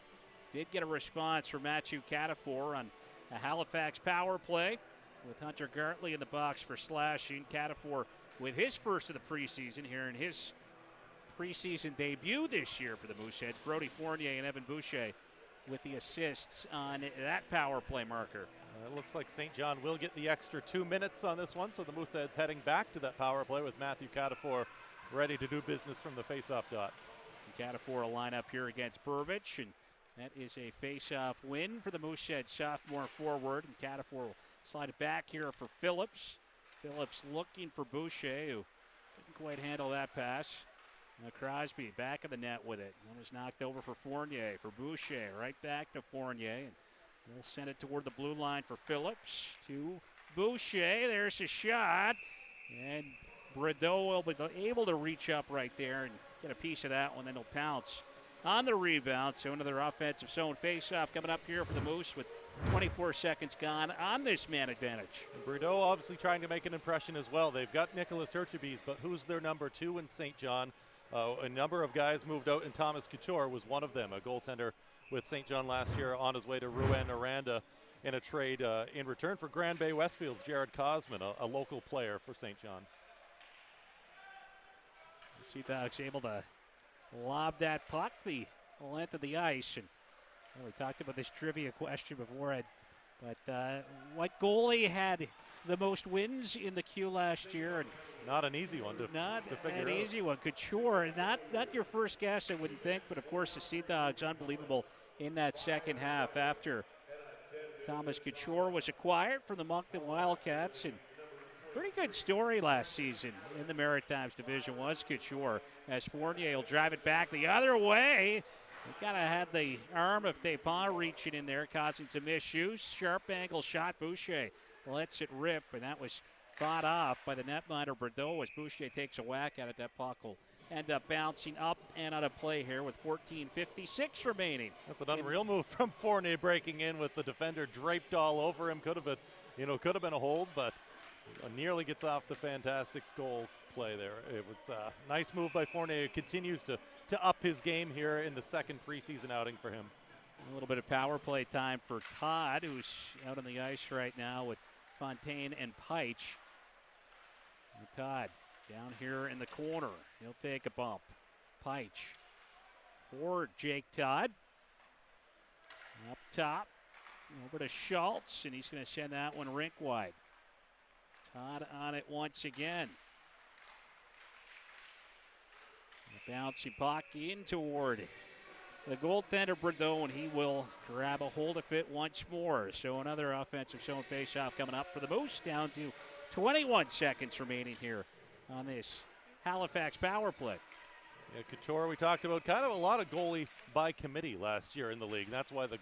did get a response from Matthew Catafor on a Halifax power play with Hunter Gartley in the box for slashing. Catafor with his first of the preseason here in his preseason debut this year for the Mooseheads. Brody Fournier and Evan Boucher with the assists on that power play marker. It looks like St. John will get the extra 2 minutes on this one, so the Mooseheads heading back to that power play with Matthew Catafor ready to do business from the face-off dot. Catafor will line up here against Burbage, and that is a face-off win for the Mooseheads sophomore forward. And Catafor will slide it back here for Phillips. Phillips looking for Boucher, who didn't quite handle that pass. Now Crosby back of the net with it. One was knocked over for Fournier. For Boucher, right back to Fournier. And we'll send it toward the blue line for Phillips to Boucher. There's a shot. And Brideau will be able to reach up right there and get a piece of that one. Then he'll pounce on the rebound. So another offensive zone faceoff coming up here for the Moose with 24 seconds gone on this man advantage. Brideau obviously trying to make an impression as well. They've got Nicholas Herchebys, but who's their number 2 in St. John? A number of guys moved out, and Thomas Couture was one of them, a goaltender with St. John last year on his way to Rouen-Noranda in a trade in return for Grand Bay Westfield's Jared Cosman, a local player for St. John. The Sea Dogs able to lob that puck the length of the ice. And well, we talked about this trivia question before, but what goalie had the most wins in the Q last year? And not an easy one to figure out. Not an easy one. Couture, not your first guess, I wouldn't think, but of course the Sea Dogs unbelievable in that second half after Thomas Couture was acquired from the Moncton Wildcats. And pretty good story last season in the Maritimes division was Couture, as Fournier will drive it back the other way. He kind of had the arm of Depont reaching in there, causing some issues. Sharp angle shot. Boucher lets it rip, and that was fought off by the netminder Brideau as Boucher takes a whack at it. That puck will end up bouncing up and out of play here with 14:56 remaining. That's an unreal move from Fournier, breaking in with the defender draped all over him. Could have been a hold, but nearly gets off the fantastic goal play there. It was a nice move by Fournier. Continues to up his game here in the second preseason outing for him. A little bit of power play time for Todd, who's out on the ice right now with Fontaine and Peich. And Todd down here in the corner. He'll take a bump. Peich for Jake Todd. Up top, over to Schultz, and he's going to send that one rink wide. Todd on it once again. The bouncing puck in toward the goaltender Brideau, and he will grab a hold of it once more. So another offensive zone faceoff coming up for the Moose, down to 21 seconds remaining here on this Halifax power play. Yeah, Couture, we talked about kind of a lot of goalie by committee last year in the league. That's why the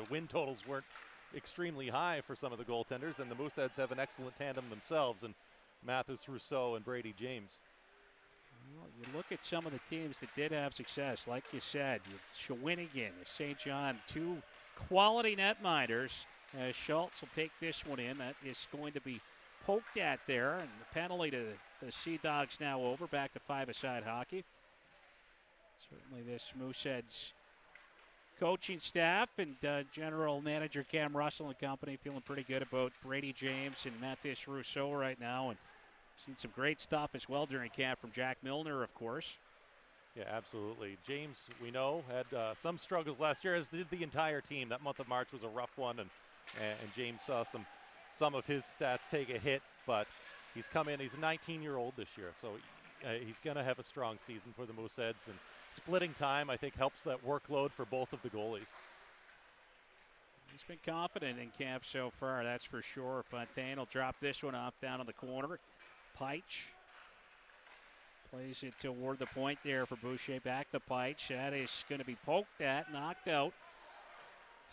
win totals weren't extremely high for some of the goaltenders, and the Mooseheads have an excellent tandem themselves, and Mathis Rousseau and Brady James. Well, you look at some of the teams that did have success, like you said, Shawinigan, St. John, 2 quality netminders. Schultz will take this one in. That is going to be poked at there, and the penalty to the Sea Dogs now over. Back to 5-a-side hockey. Certainly this Mooseheads coaching staff and general manager Cam Russell and company feeling pretty good about Brady James and Mathis Rousseau right now, and seen some great stuff as well during camp from Jack Milner, of course. Yeah, absolutely. James, we know, had some struggles last year, as did the entire team. That month of March was a rough one, and James saw some of his stats take a hit, but he's come in. He's a 19-year-old this year, so he's going to have a strong season for the Mooseheads, and splitting time, I think, helps that workload for both of the goalies. He's been confident in camp so far, that's for sure. Fontaine will drop this one off down in the corner. Peich plays it toward the point there for Boucher. Back to Peich. That is going to be poked at, knocked out.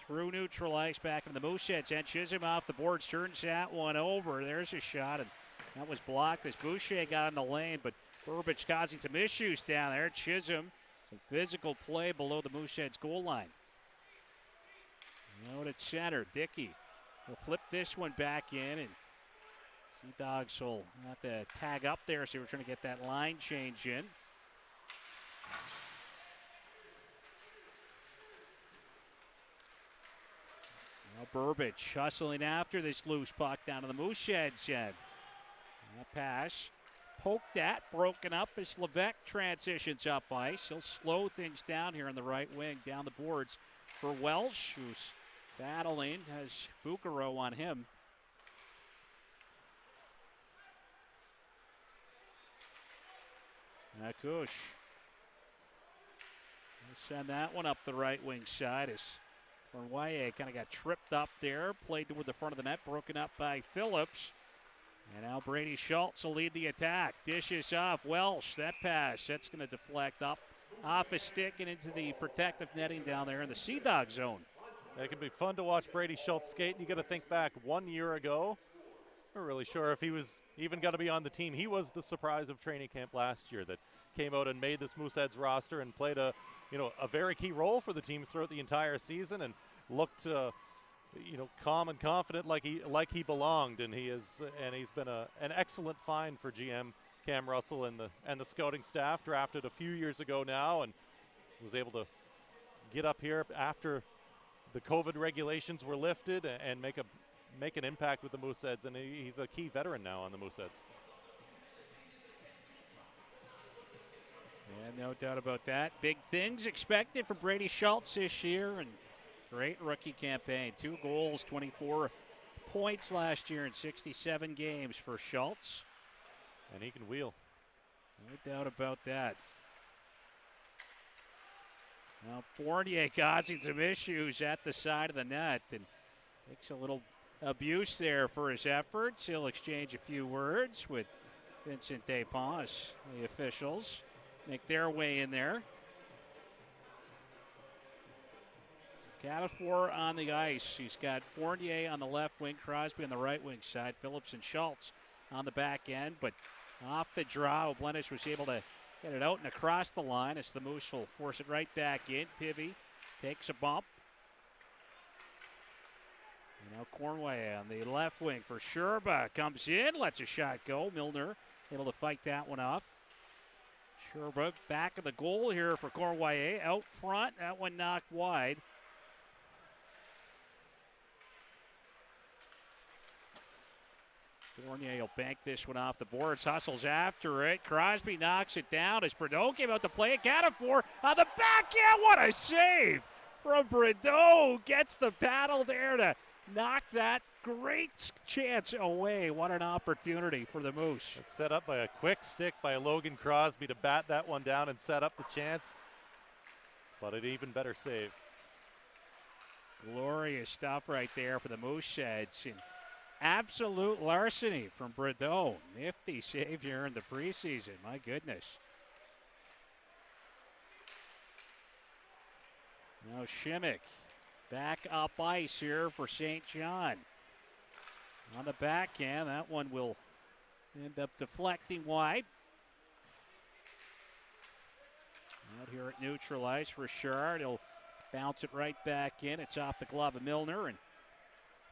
Through neutral ice, back in the Mooseheads end. Chisholm off the boards, turns that one over. There's a shot, and that was blocked as Boucher got in the lane, but Burbage causing some issues down there. Chisholm, some physical play below the Mooseheads goal line. Out at center, Dickey will flip this one back in, and Sea Dogs will have to tag up there, so we're trying to get that line change in. Now Burbage hustling after this loose puck down to the Mooseheads end. That pass poked at, broken up as Levesque transitions up ice. He'll slow things down here in the right wing, down the boards for Welsh, who's battling, has Bucaro on him. Akush. Send that one up the right wing side as Cornwallis kind of got tripped up there, played toward the front of the net, broken up by Phillips. And now Brady Schultz will lead the attack. Dishes off Welsh. That pass, that's going to deflect up off his stick and into the protective netting down there in the Sea Dog zone. It can be fun to watch Brady Schultz skate. You got to think back 1 year ago. I'm not really sure if he was even going to be on the team. He was the surprise of training camp last year that came out and made this Mooseheads roster and played a very key role for the team throughout the entire season and looked calm and confident like he belonged, and he's been an excellent find for GM Cam Russell and the scouting staff. Drafted a few years ago now and was able to get up here after the COVID regulations were lifted and make an impact with the Mooseheads, and he's a key veteran now on the Mooseheads. Yeah, no doubt about that. Big things expected from Brady Schultz this year, and great rookie campaign. 2 goals, 24 points last year in 67 games for Schultz. And he can wheel. No doubt about that. Now Fournier causing some issues at the side of the net and takes a little abuse there for his efforts. He'll exchange a few words with Vincent Desponts. The officials make their way in there. Catafor on the ice. He's got Fournier on the left wing, Crosby on the right wing side, Phillips and Schultz on the back end. But off the draw, O'Blennish was able to get it out and across the line as the Moose will force it right back in. Tivy takes a bump. And now Cornway on the left wing for Sherba. Comes in, lets a shot go. Milner able to fight that one off. Sherba back of the goal here for Cornway. Out front, that one knocked wide. Fournier will bank this one off the boards, hustles after it. Crosby knocks it down as Bordeaux came out to play it. Catafor on the backhand. What a save from Bordeaux. Gets the paddle there to knock that great chance away. What an opportunity for the Moose. It's set up by a quick stick by Logan Crosby to bat that one down and set up the chance. But an even better save. Glorious stuff right there for the Mooseheads. Absolute larceny from Bordeaux. Nifty save here in the preseason. My goodness. Now Shimmick back up ice here for St. John. On the backhand, that one will end up deflecting wide. Out here at neutral ice, Richard. He'll bounce it right back in. It's off the glove of Milner, and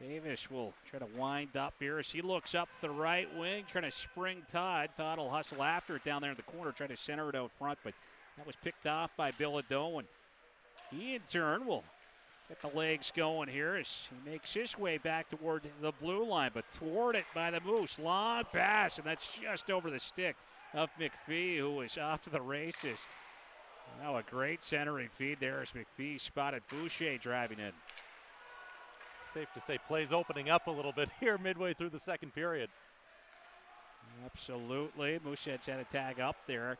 Davis will try to wind up here as he looks up the right wing, trying to spring Todd. Todd will hustle after it down there in the corner, try to center it out front, but that was picked off by Bilodeau, and he in turn will get the legs going here as he makes his way back toward the blue line, but toward it by the Moose. Long pass, and that's just over the stick of McPhee, who is off to the races. Now a great centering feed there as McPhee spotted Boucher driving in. Safe to say plays opening up a little bit here midway through the second period. Absolutely. Mooseheads had a tag up there.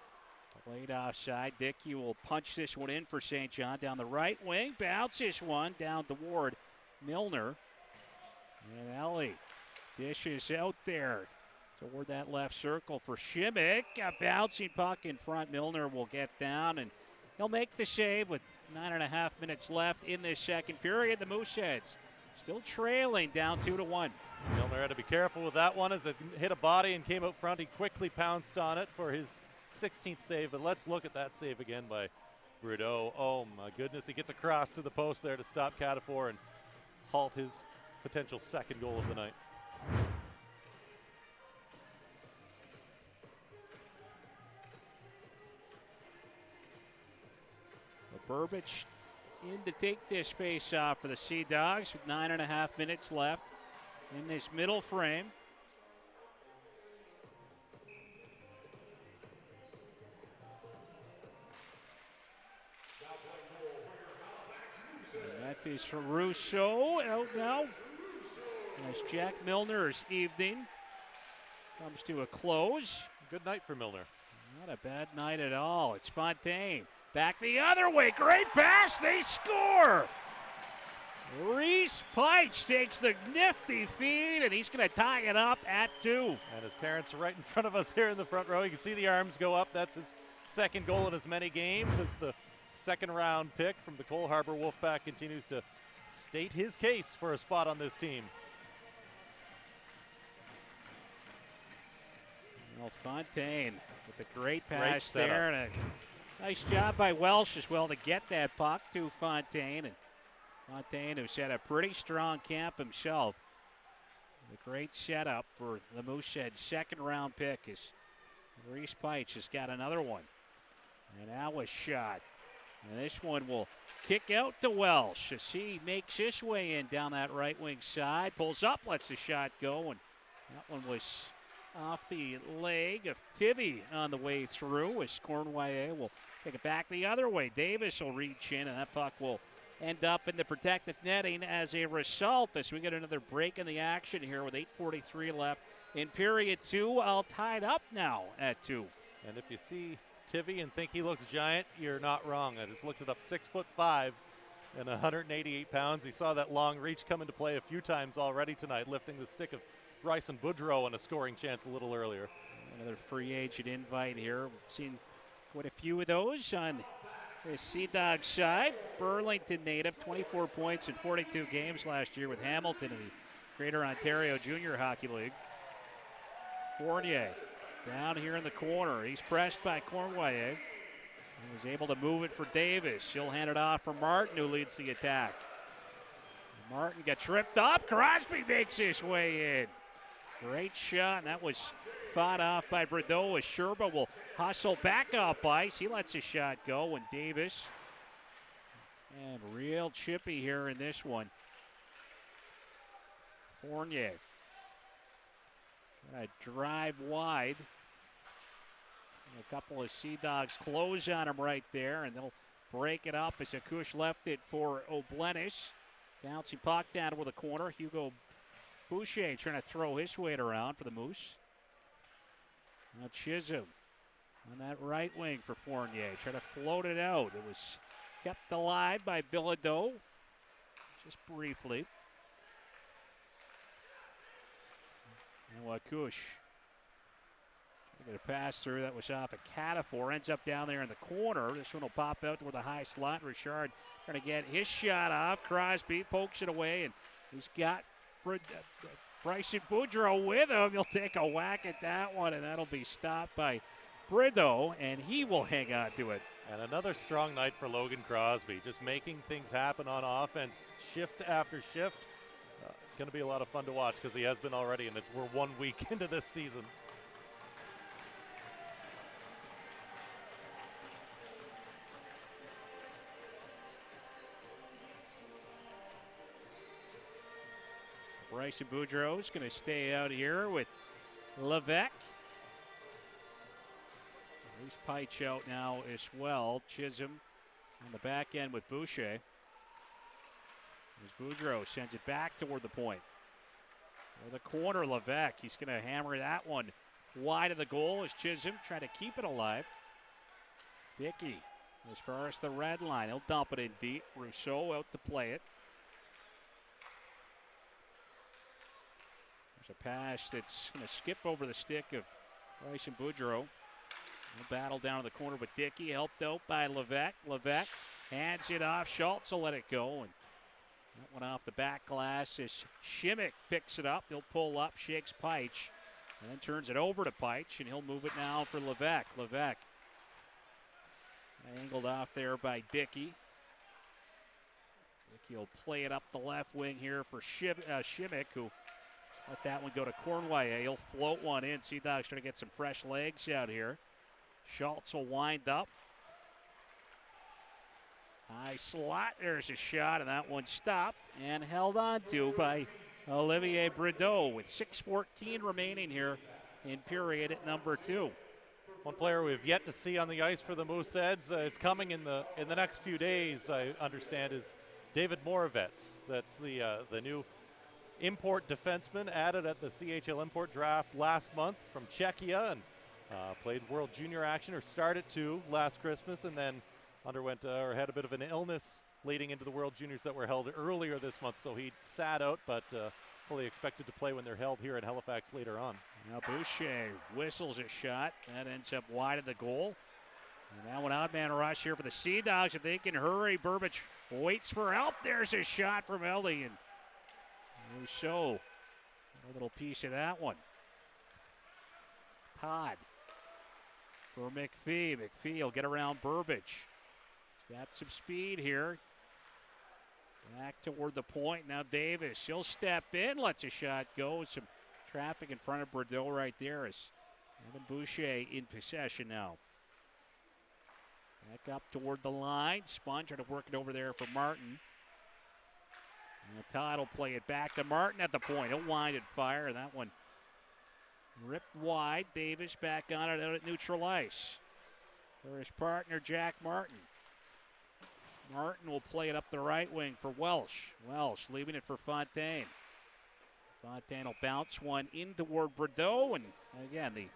Late offside. Dickey will punch this one in for St. John down the right wing. Bounces one down toward Milner. And Ellie dishes out there toward that left circle for Shimmick. A bouncing puck in front. Milner will get down, and he'll make the save with 9.5 minutes left in this second period. The Mooseheads still trailing down 2-1. Milner had to be careful with that one as it hit a body and came out front. He quickly pounced on it for his 16th save, but let's look at that save again by Brudeau. Oh my goodness, he gets across to the post there to stop Catafor and halt his potential second goal of the night. Burbage in to take this face off for the Sea Dogs with 9.5 minutes left in this middle frame. And that is for Russo out now as Jack Milner's evening comes to a close. Good night for Milner. Not a bad night at all. It's Fontaine. Back the other way. Great pass. They score. Reese Peitsch takes the nifty feed, and he's going to tie it up at 2. And his parents are right in front of us here in the front row. You can see the arms go up. That's his second goal in as many games as the second-round pick from the Cole Harbour Wolfpack continues to state his case for a spot on this team. Well, Fontaine with a great pass there, and a nice job by Welsh as well to get that puck to Fontaine. And Fontaine, who's had a pretty strong camp himself. A great setup for the Mooseheads' second-round pick as Reese Peitsch has got another one. And now a shot. And this one will kick out to Welsh as he makes his way in down that right wing side. Pulls up, lets the shot go, and that one was off the leg of Tivy on the way through as Cornwall will take it back the other way. Davis will reach in, and that puck will end up in the protective netting as a result as we get another break in the action here with 8:43 left in period 2. All tied up now at 2. And if you see Tivy and think he looks giant, you're not wrong. I just looked it up, 6'5" and 188 pounds. He saw that long reach come into play a few times already tonight, lifting the stick of Bryson Boudreau on a scoring chance a little earlier. Another free agent invite here. We've seen quite a few of those on the Sea Dogs side. Burlington native, 24 points in 42 games last year with Hamilton in the Greater Ontario Junior Hockey League. Fournier down here in the corner. He's pressed by Cornwall. He was able to move it for Davis. He'll hand it off for Martin, who leads the attack. Martin got tripped up. Crosby makes his way in. Great shot, and that was fought off by Bordeaux as Sherba will hustle back up ice. He lets his shot go, and Davis. And real chippy here in this one. Fournier. Gonna drive wide. And a couple of Sea Dogs close on him right there, and they'll break it up as Akush left it for O'Blenis. Bouncing puck down with a corner. Hugo Boucher trying to throw his weight around for the Moose. Now Chisholm on that right wing for Fournier. Trying to float it out. It was kept alive by Bilodeau just briefly. Now Akush. Get a pass through. That was off a Catafor. Ends up down there in the corner. This one will pop out with a high slot. Richard trying to get his shot off. Crosby pokes it away, and he's got Bryson Boudreau with him. He'll take a whack at that one, and that'll be stopped by Brideau, and he will hang on to it. And another strong night for Logan Crosby, just making things happen on offense, shift after shift. Going to be a lot of fun to watch because he has been already, and we're 1 week into this season. Bryson Boudreau is going to stay out here with Levesque. Reese Peitsch out now as well. Chisholm on the back end with Boucher. As Boudreau sends it back toward the point. To the corner, Levesque. He's going to hammer that one wide of the goal as Chisholm trying to keep it alive. Dickey as far as the red line. He'll dump it in deep. Rousseau out to play it. There's a pass that's going to skip over the stick of Bryson Boudreau. He'll battle down to the corner, but Dickey helped out by Levesque. Levesque hands it off. Schultz will let it go. And that went off the back glass as Shimmick picks it up. He'll pull up, shakes Peich, and then turns it over to Peich, and he'll move it now for Levesque. Levesque angled off there by Dickey. Dickey will play it up the left wing here for Shimmick, who let that one go to Cornway. He'll float one in. Sea Dogs trying to get some fresh legs out here. Schultz will wind up. High slot. There's a shot, and that one stopped and held on to by Olivier Brideau with 6:14 remaining here in period at number 2. One player we've yet to see on the ice for the Mooseheads. It's coming in the next few days, I understand, is David Moravets. That's the new import defenseman added at the CHL import draft last month from Czechia, and played World Junior action, or started to last Christmas, and then underwent or had a bit of an illness leading into the World Juniors that were held earlier this month, so he sat out, but fully expected to play when they're held here in Halifax later on. Now Boucher whistles a shot. That ends up wide of the goal. And now an odd man rush here for the Sea Dogs. If they can hurry, Burbage waits for help. There's a shot from Ellie, and Rousseau, a little piece of that one. Todd for McPhee. McPhee will get around Burbage. He's got some speed here. Back toward the point. Now Davis. He'll step in, lets a shot go. Some traffic in front of Bordeaux right there as Evan Boucher in possession now. Back up toward the line. Spun trying to work it over there for Martin. And Todd will play it back to Martin at the point. He'll wind and fire. And that one ripped wide. Davis back on it out at neutral ice for his partner, Jack Martin. Martin will play it up the right wing for Welsh. Welsh leaving it for Fontaine. Fontaine will bounce one in toward Bordeaux. And again, the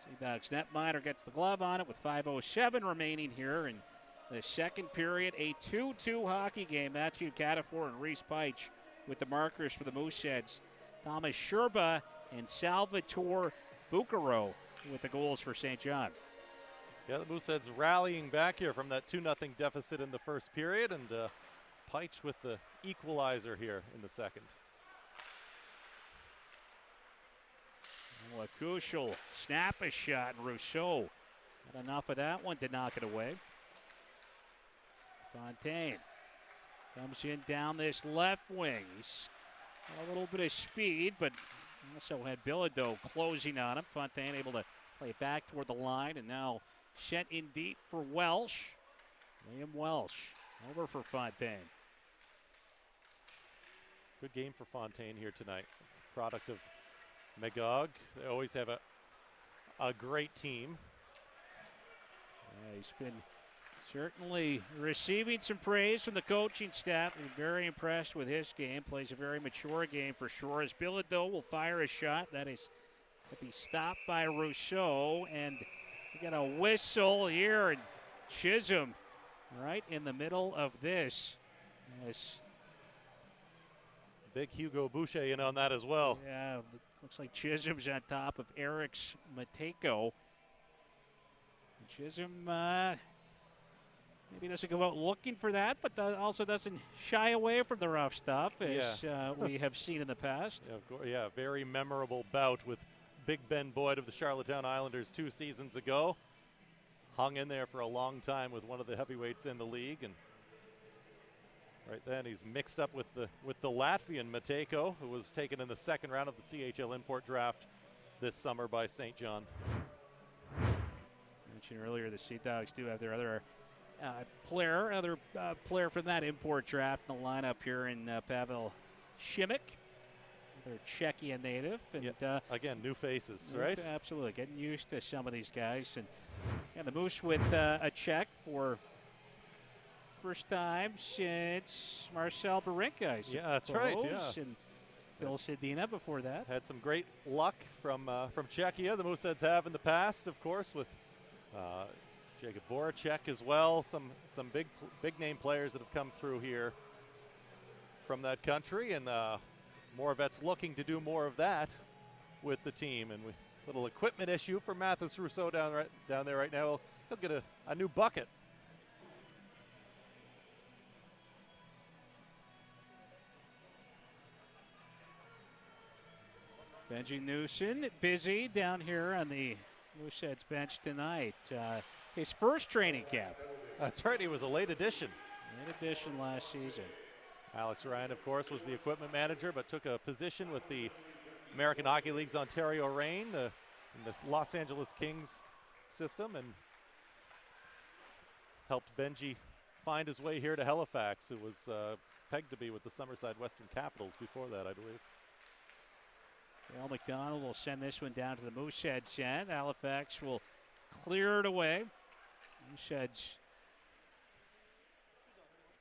Sea Dogs netminder gets the glove on it with 5:07 remaining here in the second period. A 2-2 hockey game. Matthew Catafor and Reese Peich with the markers for the Mooseheads. Thomas Sherba and Salvatore Bucaro with the goals for St. John. Yeah, the Mooseheads rallying back here from that 2-0 deficit in the first period, and Peich with the equalizer here in the second. Kushel snap a shot, and Rousseau not enough of that one to knock it away. Fontaine comes in down this left wing. He's got a little bit of speed, but also had Bilodeau closing on him. Fontaine able to play it back toward the line, and now sent in deep for Welsh. Liam Welsh over for Fontaine. Good game for Fontaine here tonight. Product of Magog. They always have a great team. He's been certainly receiving some praise from the coaching staff. I'm very impressed with his game. Plays a very mature game for sure. As Bilodeau will fire a shot. That is to be stopped by Rousseau. And we got a whistle here. And Chisholm right in the middle of this. Yes. Big Hugo Boucher in on that as well. Yeah, looks like Chisholm's on top of Eric's Mateko. Chisholm maybe doesn't go out looking for that, but also doesn't shy away from the rough stuff, as we have seen in the past. Yeah, of course, yeah, very memorable bout with Big Ben Boyd of the Charlottetown Islanders 2 seasons ago. Hung in there for a long time with one of the heavyweights in the league, and right then he's mixed up with the Latvian Mateko, who was taken in the second round of the CHL import draft this summer by St. John. Mentioned earlier, the Sea Dogs do have their other player from that import draft in the lineup here in Pavel Shimmick, another Czechia native. And again, new faces, right? Absolutely, getting used to some of these guys. And the Moose with a Czech for first time since Marcel Barinka, I suppose. Yeah, that's right, yeah. And Phil Sedina before that. Had some great luck from Czechia. The Mooseheads have in the past, of course, with Jacob Voracek as well. Some big name players that have come through here from that country, and Moravet's looking to do more of that with the team. And little equipment issue for Mathis Rousseau down there right now. He'll get a new bucket. Benji Newson busy down here on the Mooseheads bench tonight. His first training camp. That's right, he was a late addition. Late addition last season. Alex Ryan, of course, was the equipment manager, but took a position with the American Hockey League's Ontario Reign in the Los Angeles Kings system, and helped Benji find his way here to Halifax, who was pegged to be with the Summerside Western Capitals before that, I believe. Dale McDonald will send this one down to the Mooseheads end. Halifax will clear it away. Mooseheads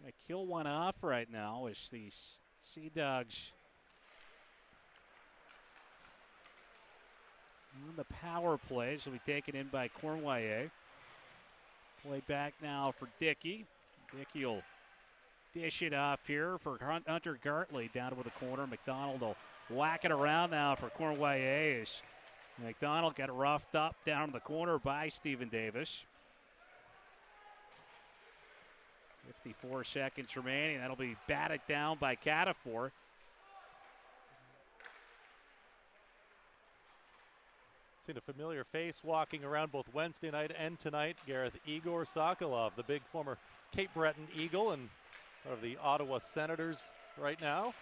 going to kill one off right now as the Sea Dogs on the power plays will be taken in by Cournoyer. Play back now for Dickey. Dickey will dish it off here for Hunter Gartley down to the corner. McDonald will whack it around now for Cournoyer as McDonald got roughed up down in the corner by Stephen Davis. 54 seconds remaining. That'll be batted down by Catafor. Seen a familiar face walking around both Wednesday night and tonight. Gareth Igor Sokolov, the big former Cape Breton Eagle and one of the Ottawa Senators right now,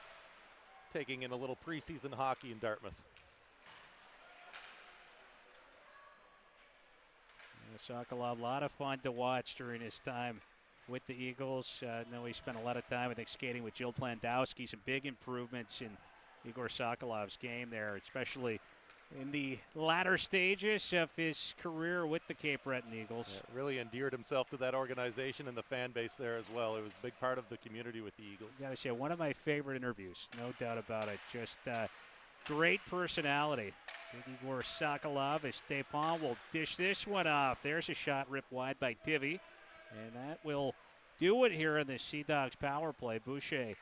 taking in a little preseason hockey in Dartmouth. Sokolov, a lot of fun to watch during his time with the Eagles. I know he spent a lot of time, I think, skating with Jill Plandowski. Some big improvements in Igor Sokolov's game there, especially in the latter stages of his career with the Cape Breton Eagles. Yeah, really endeared himself to that organization and the fan base there as well. It was a big part of the community with the Eagles. I gotta say, one of my favorite interviews, no doubt about it. Just great personality. Big Igor Sokolov as Stepan will dish this one off. There's a shot ripped wide by Tivy. And that will do it here in the Sea Dogs power play. Boucher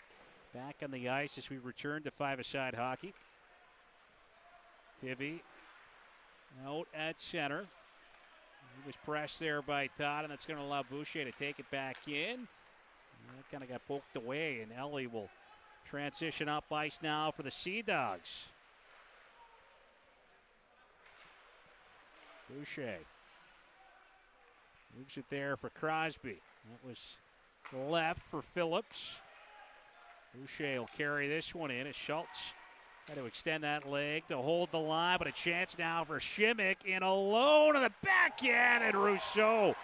back on the ice as we return to five-a-side hockey. Tivy out at center. He was pressed there by Todd, and that's going to allow Boucher to take it back in. And that kind of got poked away, and Ellie will transition up ice now for the Sea Dogs. Boucher moves it there for Crosby. That was left for Phillips. Boucher will carry this one in as Schultz had to extend that leg to hold the line, but a chance now for Shimmick in alone on the backhand, and Rousseau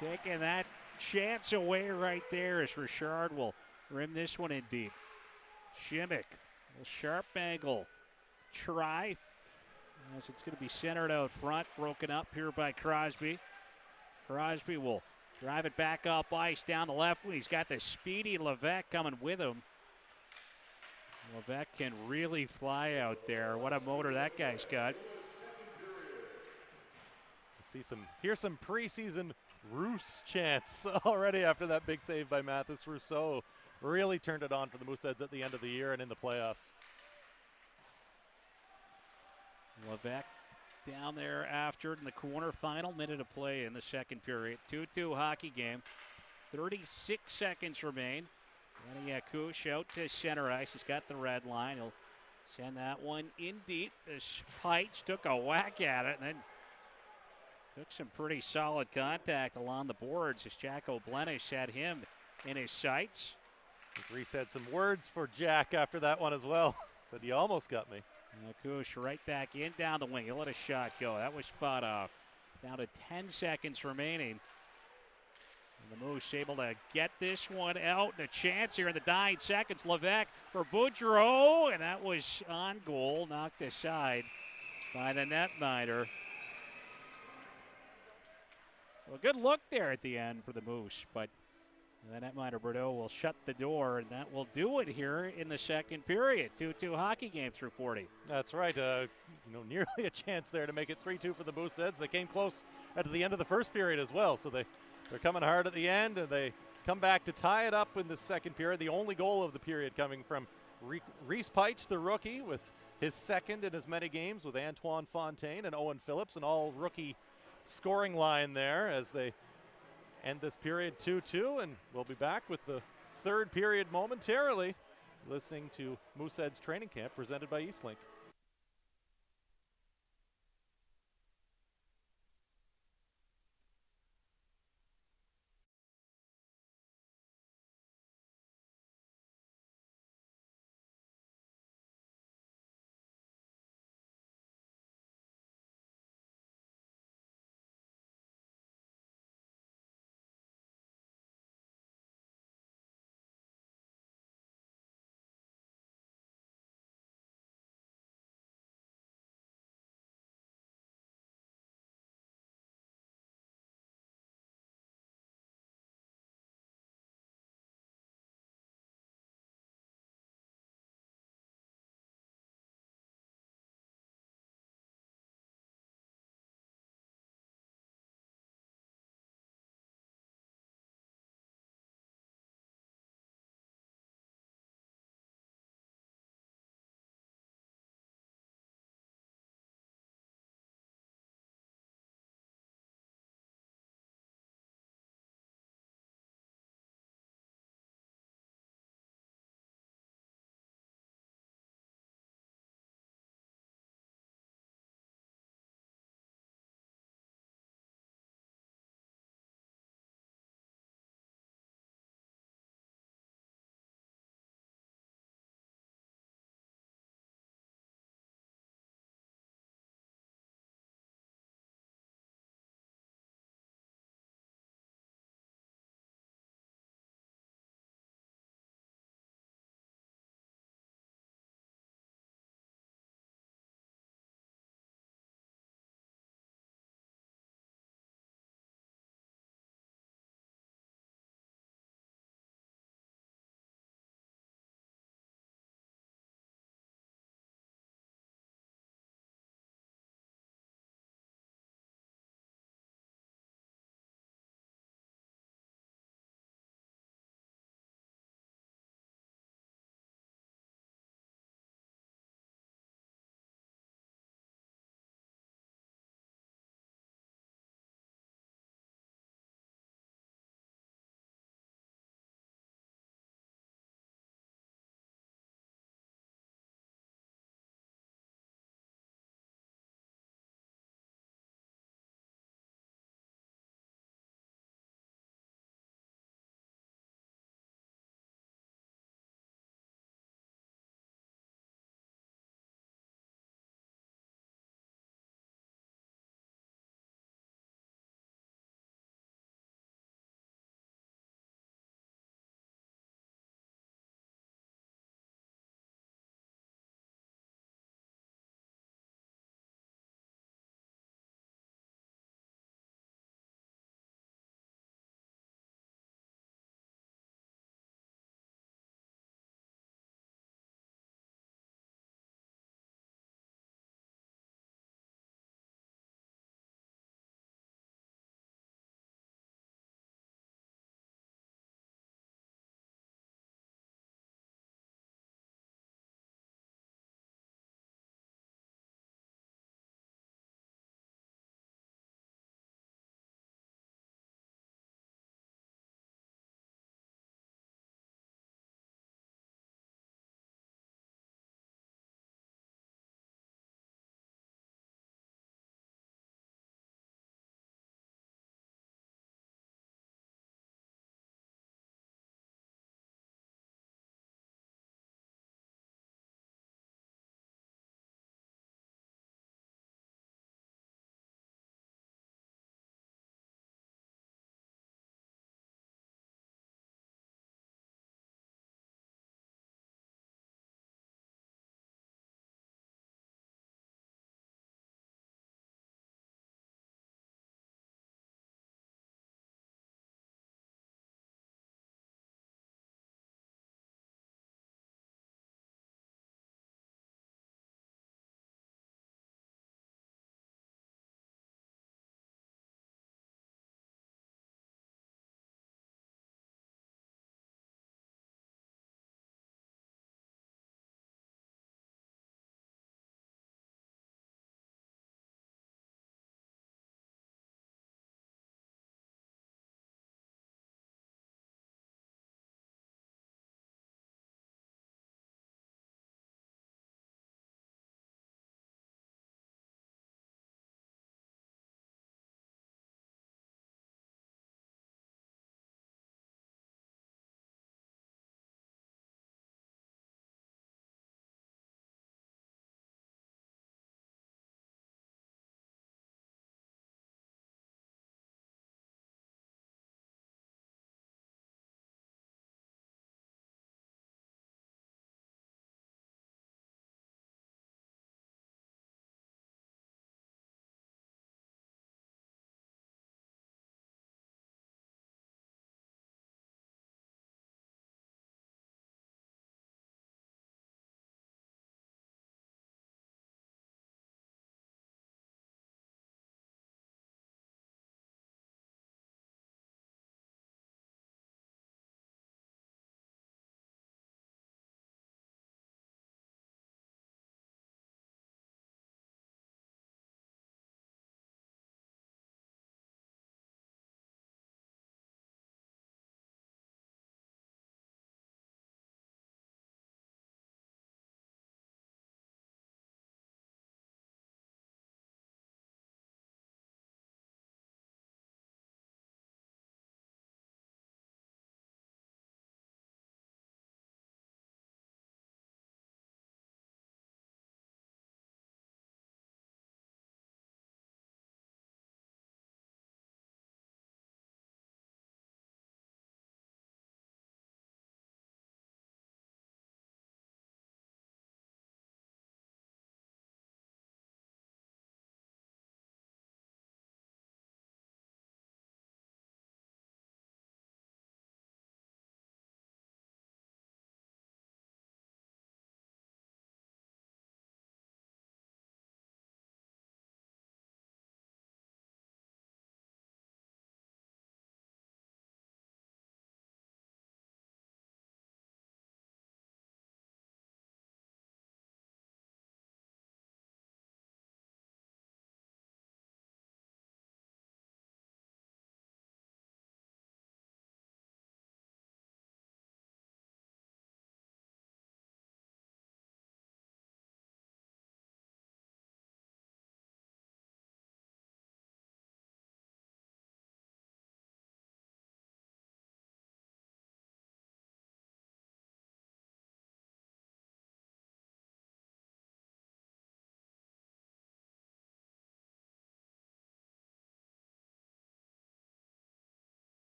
taking that chance away right there as Richard will rim this one in deep. Shimmick, a sharp angle try as it's going to be centered out front, broken up here by Crosby. Crosby will drive it back up ice down the left wing. He's got the speedy Levesque coming with him. Levesque can really fly out there. What a motor that guy's got. Here's some preseason Roos chants already after that big save by Mathis Rousseau. Really turned it on for the Mooseheads at the end of the year and in the playoffs. Levesque down there after it in the corner. Final minute of play in the second period. 2-2 hockey game. 36 seconds remain. Yanni Yakush out to center ice. He's got the red line. He'll send that one in deep as Peitz took a whack at it and then took some pretty solid contact along the boards as Jack O'Blenish had him in his sights. Reese had some words for Jack after that one as well. Said, "You almost got me." Yakush right back in down the wing. He'll let a shot go. That was fought off. Down to 10 seconds remaining. And the Moose able to get this one out. And a chance here in the dying seconds. Levesque for Boudreau. And that was on goal. Knocked aside by the netminder. So a good look there at the end for the Moose. But And then Netminder Bordeaux will shut the door, and that will do it here in the second period. 2-2 hockey game through 40. That's right. Nearly a chance there to make it 3-2 for the Mooseheads. They came close at the end of the first period as well, so they're coming hard at the end, and they come back to tie it up in the second period. The only goal of the period coming from Reese Peitsch, the rookie, with his second in as many games, with Antoine Fontaine and Owen Phillips, an all-rookie scoring line there as they end this period 2-2, and we'll be back with the third period momentarily, listening to Mooseheads Training Camp presented by Eastlink.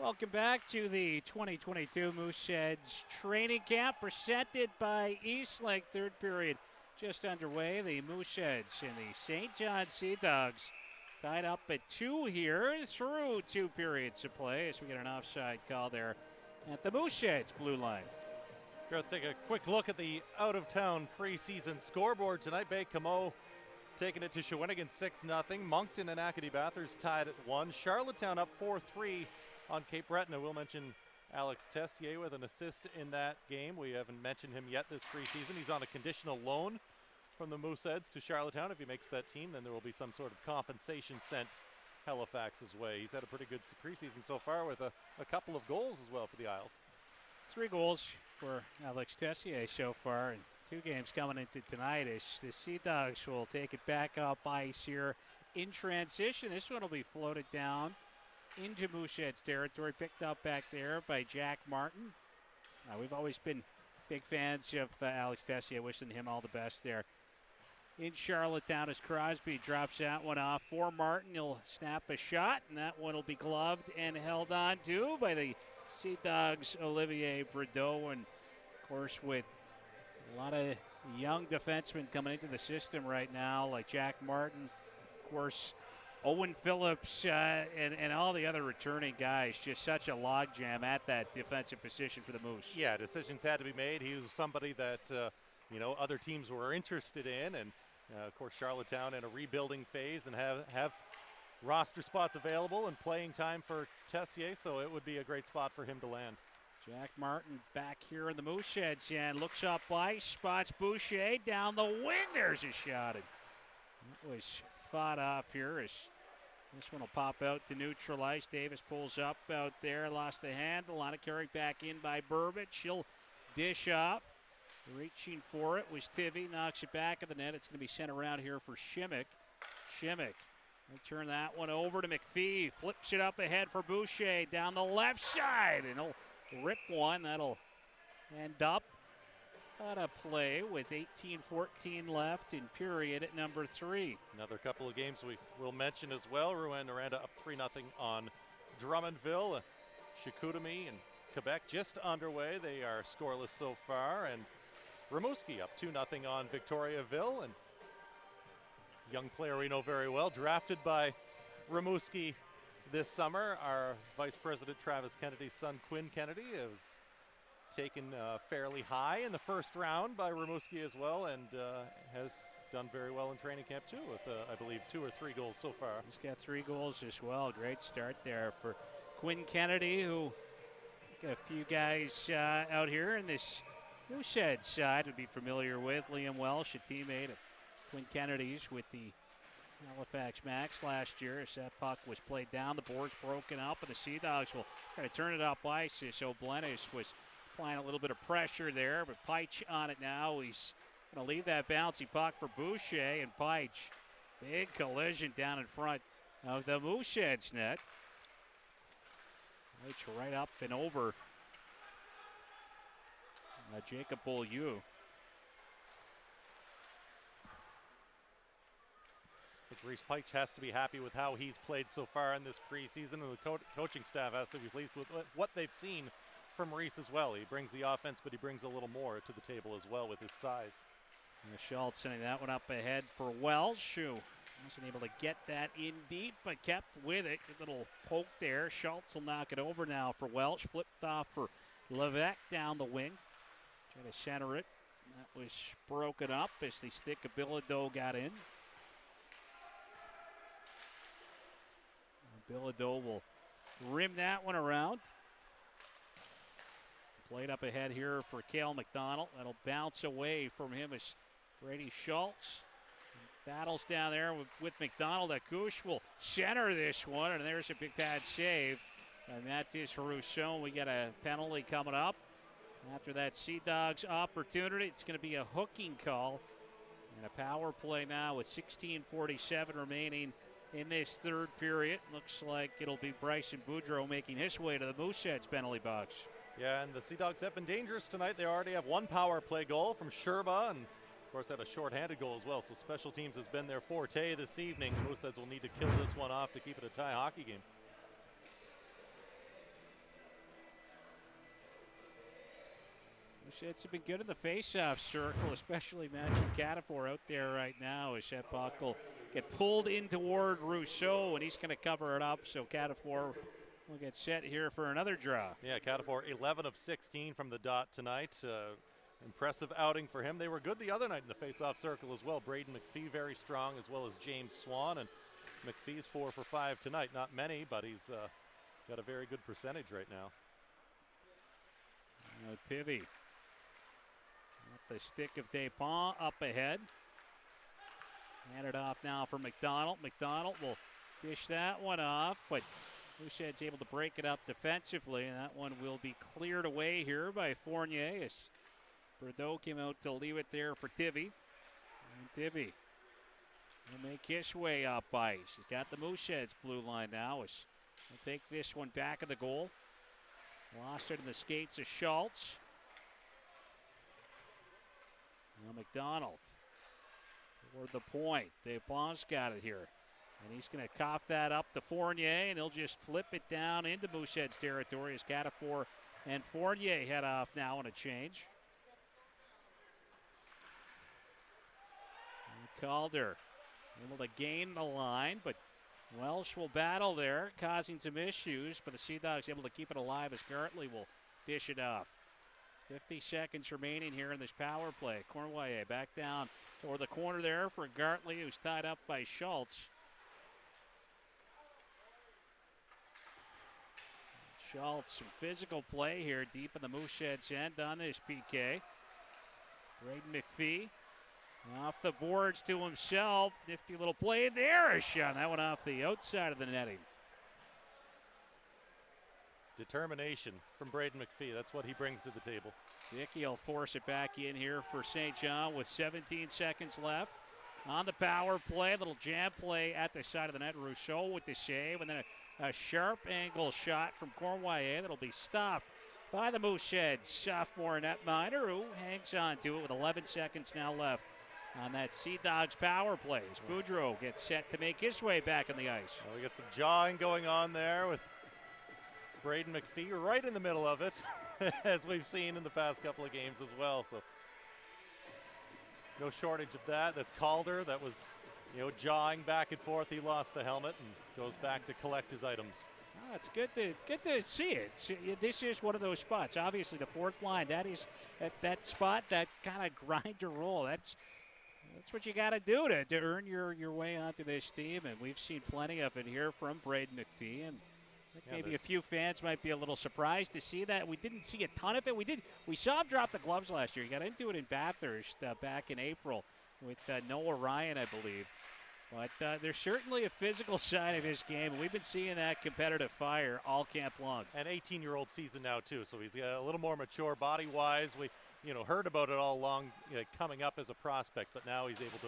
Welcome back to the 2022 Mooseheads training camp presented by Eastlink. Third period just underway. The Mooseheads and the St. John Sea Dogs tied up at 2 here through 2 periods of play as we get an offside call there at the Mooseheads blue line. We're going to take a quick look at the out-of-town preseason scoreboard tonight. Bay-Camo taking it to Shawinigan 6-0. Moncton and Acadie Bathurst tied at 1. Charlottetown up 4-3 on Cape Breton. We'll mention Alex Tessier with an assist in that game. We haven't mentioned him yet this preseason. He's on a conditional loan from the Mooseheads to Charlottetown. If he makes that team, then there will be some sort of compensation sent Halifax's way. He's had a pretty good preseason so far with a couple of goals as well for the Isles. 3 goals for Alex Tessier so far, and 2 games coming into tonight as the Sea Dogs will take it back up ice here in transition. This one will be floated down into Mooseheads territory, picked up back there by Jack Martin. We've always been big fans of Alex Tessier, wishing him all the best there. In Charlottetown as Crosby drops that one off for Martin. He'll snap a shot, and that one will be gloved and held on to by the Sea Dogs' Olivier Brideau. And, of course, with a lot of young defensemen coming into the system right now, like Jack Martin, of course, Owen Phillips, and all the other returning guys, just such a logjam at that defensive position for the Moose. Yeah, decisions had to be made. He was somebody that, other teams were interested in. And, of course, Charlottetown in a rebuilding phase and have roster spots available and playing time for Tessier, so it would be a great spot for him to land. Jack Martin back here in the Mooseheads and looks up ice, spots Boucher down the wing. There's a shot. And it was fought off here as this one will pop out to neutralize. Davis pulls up out there, lost the handle on it, carried back in by Burbage. She'll dish off. Reaching for it was Tivy, knocks it back of the net. It's going to be sent around here for Shimmick. Shimmick will turn that one over to McPhee. Flips it up ahead for Boucher down the left side, and he'll rip one. That'll end up on a play with 18-14 left in period at number 3. Another couple of games we will mention as well. Rouen-Noranda up 3-0 on Drummondville. Chicoutimi and Quebec just underway. They are scoreless so far. And Rimouski up 2-0 on Victoriaville. And young player we know very well, drafted by Rimouski this summer. Our Vice President Travis Kennedy's son, Quinn Kennedy, is taken fairly high in the first round by Rimouski as well, and has done very well in training camp too with, I believe, 2 or 3 goals so far. He's got 3 goals as well. Great start there for Quinn Kennedy, who a few guys out here in this Moosehead side would be familiar with. Liam Welsh, a teammate of Quinn Kennedy's with the Halifax Max last year. As that puck was played down, the board's broken up, and the Sea Dogs will try to turn it up ice. So Blenis was applying a little bit of pressure there, but Peich on it now. He's going to leave that bouncy puck for Boucher, and Peich, big collision down in front of the Mooseheads net. Peich right up and over Jacob Beaulieu. Reese Peich has to be happy with how he's played so far in this preseason, and the coaching staff has to be pleased with what they've seen from Reese as well. He brings the offense, but he brings a little more to the table as well with his size. And Schultz sending that one up ahead for Welsh, who wasn't able to get that in deep, but kept with it. Good little poke there. Schultz will knock it over now for Welsh. Flipped off for Levesque down the wing. Trying to center it. That was broken up as the stick of Bilodeau got in. Bilodeau will rim that one around. Played up ahead here for Cale McDonald. That'll bounce away from him as Brady Schultz battles down there with McDonald. Akush will center this one, and there's a big pad save. And that is Rousseau. We got a penalty coming up. After that Sea Dogs opportunity, it's going to be a hooking call. And a power play now with 16:47 remaining in this third period. Looks like it'll be Bryson Boudreau making his way to the Mooseheads penalty box. Yeah, and the Sea Dogs have been dangerous tonight. They already have 1 power play goal from Sherba, and of course had a shorthanded goal as well. So special teams has been their forte this evening. The Mooseheads will need to kill this one off to keep it a tie hockey game. Mooseheads have been good in the face-off circle, especially matching Catafor out there right now as that puck will get pulled in toward Rousseau, and he's going to cover it up, so Catafor will get set here for another draw. Yeah, Catafor 11 of 16 from the dot tonight. Impressive outing for him. They were good the other night in the face-off circle as well. Braden McPhee very strong, as well as James Swan, and McPhee's 4 for 5 tonight. Not many, but he's got a very good percentage right now. Pivy. The stick of Despont up ahead. Hand it off now for McDonald. McDonald will dish that one off, but Moosehead's able to break it up defensively, and that one will be cleared away here by Fournier as Bordeaux came out to leave it there for Tivy. And Tivy will make his way up ice. He's got the Mooseheads blue line now. He'll take this one back of the goal. Lost it in the skates of Schultz. Now McDonald toward the point. Despont's got it here. And he's going to cough that up to Fournier, and he'll just flip it down into Mooseheads territory as Catafor and Fournier head off now on a change. And Calder able to gain the line, but Welsh will battle there, causing some issues, but the Sea Dogs able to keep it alive as Gartley will dish it off. 50 seconds remaining here in this power play. Cornwallis back down toward the corner there for Gartley, who's tied up by Schultz. Schultz, some physical play here deep in the Mooseheads end on this PK. Braden McPhee off the boards to himself. Nifty little play there. A shot. That one off the outside of the netting. Determination from Braden McPhee. That's what he brings to the table. Dickey will force it back in here for St. John with 17 seconds left. On the power play, little jam play at the side of the net. Rousseau with the save, and then a sharp angle shot from Cornwallis that'll be stopped by the Mooseheads sophomore netminder, who hangs on to it with 11 seconds now left on that Sea Dogs power play. Boudreau gets set to make his way back on the ice. Well, we got some jawing going on there with Braden McPhee right in the middle of it, as we've seen in the past couple of games as well. So no shortage of that. That's Calder. That was, jawing back and forth. He lost the helmet and goes back to collect his items. Oh, it's good to see it. This is one of those spots. Obviously, the fourth line, that is that spot, that kind of grind to roll. That's what you got to do to earn your way onto this team, and we've seen plenty of it here from Braden McPhee. And I think maybe a few fans might be a little surprised to see that. We didn't see a ton of it. We saw him drop the gloves last year. He got into it in Bathurst back in April with Noah Ryan, I believe. But there's certainly a physical side of his game, and we've been seeing that competitive fire all camp long. An 18-year-old season now, too, so he's a little more mature body-wise. We heard about it all along coming up as a prospect, but now he's able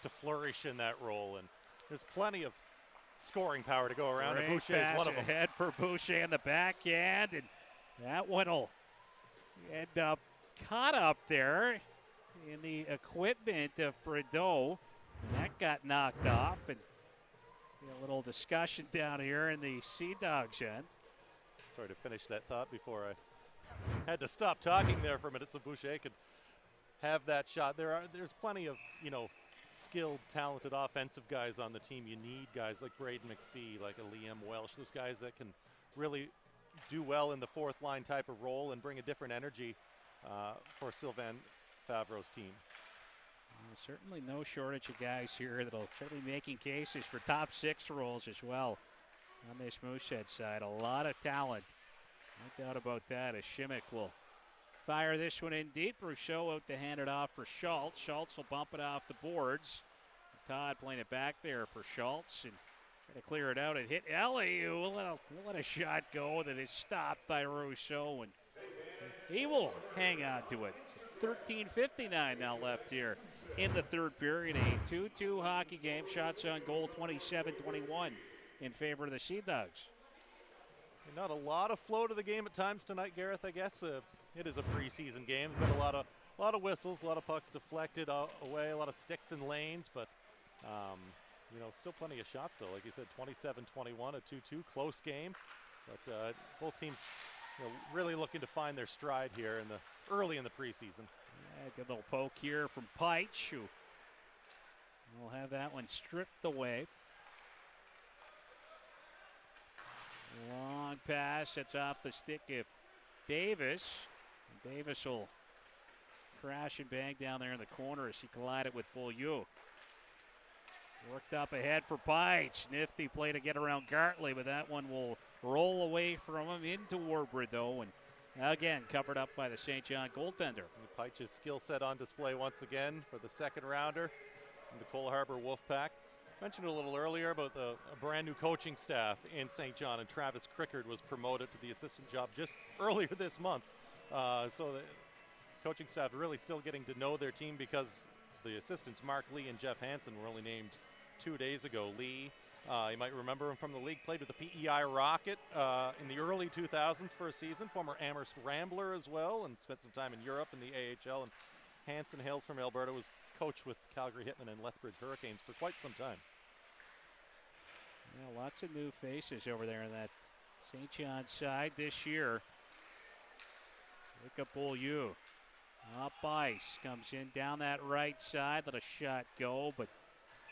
to flourish in that role. And there's plenty of scoring power to go around, and Boucher is one of them. Ahead for Boucher in the backhand, and that one will end up caught up there in the equipment of Bordeaux. And that got knocked off, and a little discussion down here in the Sea Dogs end. Sorry to finish that thought before I had to stop talking there for a minute so Boucher could have that shot. There's plenty of, skilled, talented offensive guys on the team. You need guys like Braden McPhee, like a Liam Welsh, those guys that can really do well in the fourth line type of role and bring a different energy for Sylvain Favreau's team. Certainly no shortage of guys here that'll certainly be making cases for top six roles as well on this Moosehead side. A lot of talent, no doubt about that, as Shimmick will fire this one in deep. Rousseau out to hand it off for Schultz. Schultz will bump it off the boards. Todd playing it back there for Schultz and trying to clear it out. It hit Ellie, who will let a shot go that is stopped by Rousseau, and he will hang on to it. 13:59 now left here in the third period. A 2-2 hockey game. Shots on goal 27-21 in favor of the Sea Dogs. Not a lot of flow to the game at times tonight, Gareth, I guess. It is a preseason game. There's been a lot of whistles, a lot of pucks deflected away, a lot of sticks in lanes, but still plenty of shots though. Like you said, 27-21, a 2-2 close game. But both teams really looking to find their stride here in the early in the preseason. Yeah, good little poke here from Peitsch, who will have that one stripped away. Long pass, that's off the stick of Davis. And Davis will crash and bang down there in the corner as he collided with Beaulieu. Worked up ahead for Peitsch. Nifty play to get around Gartley, but that one will roll away from him in toward Bordeaux, and again covered up by the St. John goaltender. Peitsch's skill set on display once again for the second rounder in the Cole Harbour Wolfpack. Mentioned a little earlier about a brand new coaching staff in St. John, and Travis Crickard was promoted to the assistant job just earlier this month. So the coaching staff really still getting to know their team, because the assistants Mark Lee and Jeff Hansen were only named 2 days ago. Lee, you might remember him from the league, played with the PEI Rocket in the early 2000s for a season, former Amherst Rambler as well, and spent some time in Europe in the AHL. And Hansen hails from Alberta, was coach with Calgary Hitmen and Lethbridge Hurricanes for quite some time. Yeah, lots of new faces over there in that St. John side this year. Look at Beaulieu. Up ice, comes in down that right side, let a shot go, but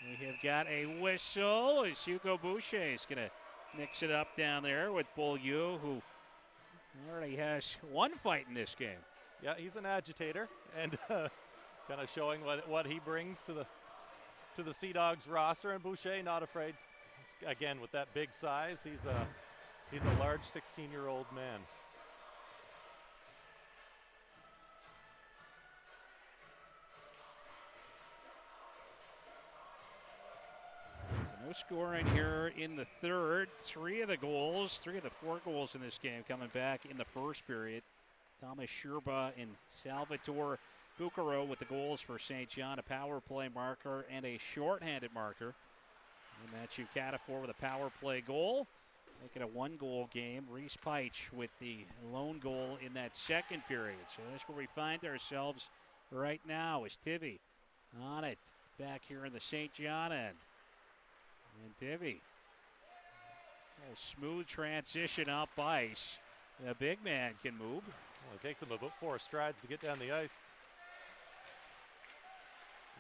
we have got a whistle as Hugo Boucher is going to mix it up down there with Beaulieu, who already has one fight in this game. Yeah, he's an agitator, and kind of showing what he brings to the Sea Dogs roster. And Boucher not afraid, again with that big size. He's a large 16-year-old man. So no scoring here in the third. Three of the 4 goals in this game coming back in the first period. Thomas Sherba and Salvatore Bucaro with the goals for St. John, a power play marker and a shorthanded marker. And that's Catafor with a power play goal. Make it a 1-goal game. Reese Peitsch with the lone goal in that second period. So that's where we find ourselves right now, is Tivy on it back here in the St. John end. And Tivy, a smooth transition up ice. The big man can move. Well, it takes him about 4 strides to get down the ice.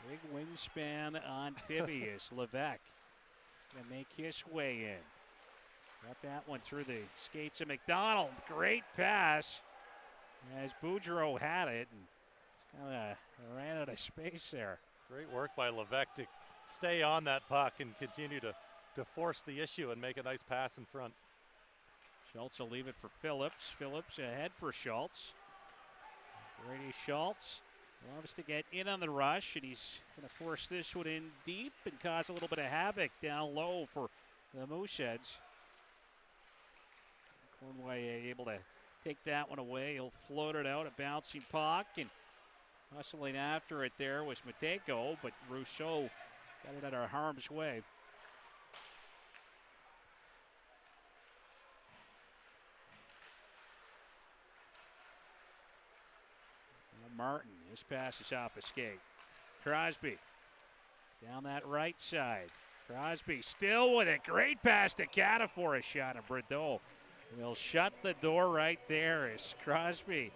Big wingspan on Tivy as Levesque is going to make his way in. Got that one through the skates of McDonald. Great pass as Boudreau had it and kind of ran out of space there. Great work by Levesque to stay on that puck and continue to force the issue and make a nice pass in front. Schultz will leave it for Phillips. Phillips ahead for Schultz. Brady Schultz loves to get in on the rush, and he's going to force this one in deep and cause a little bit of havoc down low for the Mooseheads. Cornway able to take that one away. He'll float it out, a bouncing puck, and hustling after it there was Mateko, but Rousseau got it out of harm's way. Martin, his pass is off a skate. Crosby down that right side. Crosby still with it. Great pass to Catafor. A shot of Bordeaux. We'll shut the door right there as Crosby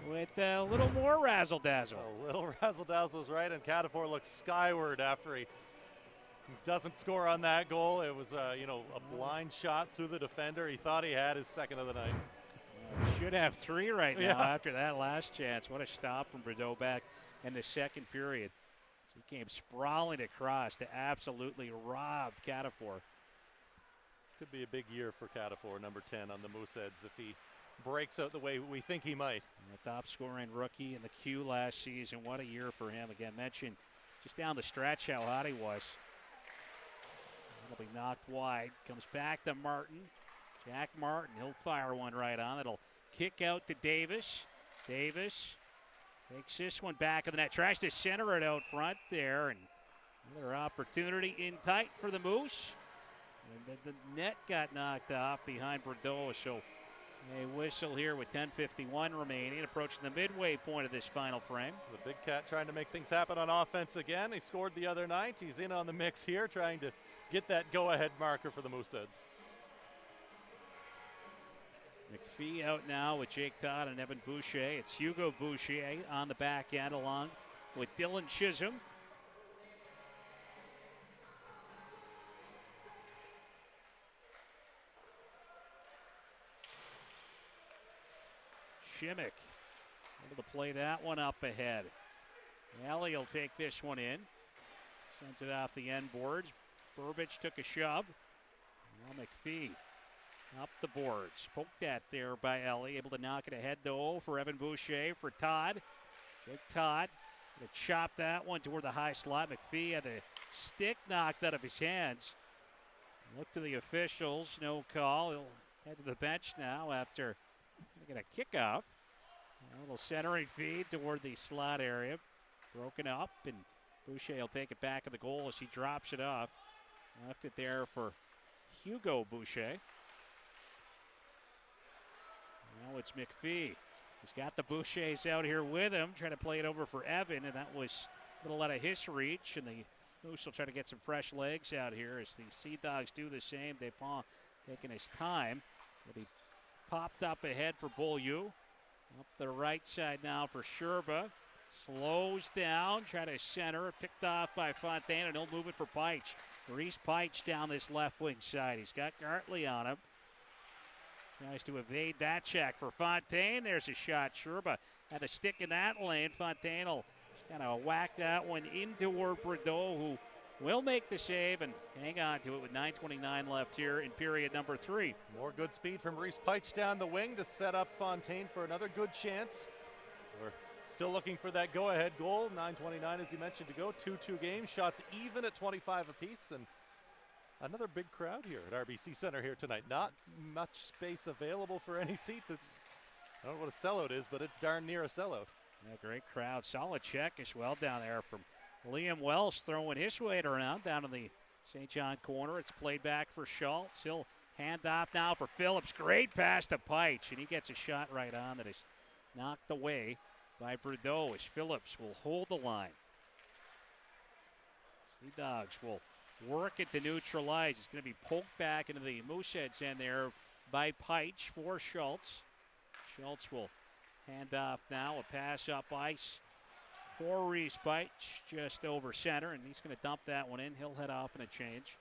with a little more razzle-dazzle. A little razzle-dazzle is right, and Catafor looks skyward after he doesn't score on that goal. It was a blind shot through the defender. He thought he had his second of the night. Should have 3 right now after that last chance. What a stop from Bordeaux back in the second period. So he came sprawling across to absolutely rob Catafor. This could be a big year for Catafor, number 10 on the Mooseheads, if he breaks out the way we think he might. And the top scoring rookie in the Q last season. What a year for him. Again, mentioned just down the stretch how hot he was. It'll be knocked wide. Comes back to Martin. Jack Martin, he'll fire one right on. It'll kick out to Davis. Davis takes this one back of the net. Tries to center it out front there. And another opportunity in tight for the Moose. And the net got knocked off behind Bordeaux. So a whistle here with 10:51 remaining, approaching the midway point of this final frame. The Big Cat trying to make things happen on offense again. He scored the other night. He's in on the mix here, trying to get that go-ahead marker for the Mooseheads. McPhee out now with Jake Todd and Evan Boucher. It's Hugo Boucher on the back end along with Dylan Chisholm. Shimmick able to play that one up ahead. Alley will take this one in. Sends it off the end boards. Burbage took a shove. Now McPhee up the boards. Poked at there by Ellie. Able to knock it ahead though for Evan Boucher for Todd. Jake Todd going to chop that one toward the high slot. McPhee had the stick knocked out of his hands. Look to the officials. No call. He'll head to the bench now after getting a kickoff. A little centering feed toward the slot area. Broken up, and Boucher will take it back of the goal as he drops it off. Left it there for Hugo Boucher. Now it's McPhee. He's got the Bouchers out here with him, trying to play it over for Evan, and that was a little out of his reach. And the Moose will try to get some fresh legs out here as the Sea Dogs do the same. Despont taking his time. It'll be popped up ahead for Beaulieu. Up the right side now for Sherba. Slows down, try to center, picked off by Fontaine, and he'll move it for Peitsch. Reese Peitsch down this left wing side. He's got Gartley on him. Tries to evade that check for Fontaine. There's a shot. Sherba had a stick in that lane. Fontaine will kind of whack that one in toward Bordeaux, who will make the save and hang on to it with 9:29 left here in period number 3. More good speed from Reese Peitsch down the wing to set up Fontaine for another good chance. We're still looking for that go-ahead goal. 9:29, as you mentioned, to go. 2-2 game. Shots even at 25 apiece. And another big crowd here at RBC Center here tonight. Not much space available for any seats. I don't know what a sellout is, but it's darn near a sellout. Yeah, great crowd. Solid check as well down there from Liam Welsh, throwing his weight around down in the St. John corner. It's played back for Schultz. He'll hand off now for Phillips. Great pass to Peitsch, and he gets a shot right on that is knocked away by Bordeaux as Phillips will hold the line. Sea Dogs will work it to neutralize. It's going to be poked back into the Mooseheads end there by Peitsch for Schultz. Schultz will hand off now. A pass up ice for Reese Peitsch just over center, and he's going to dump that one in. He'll head off in a change.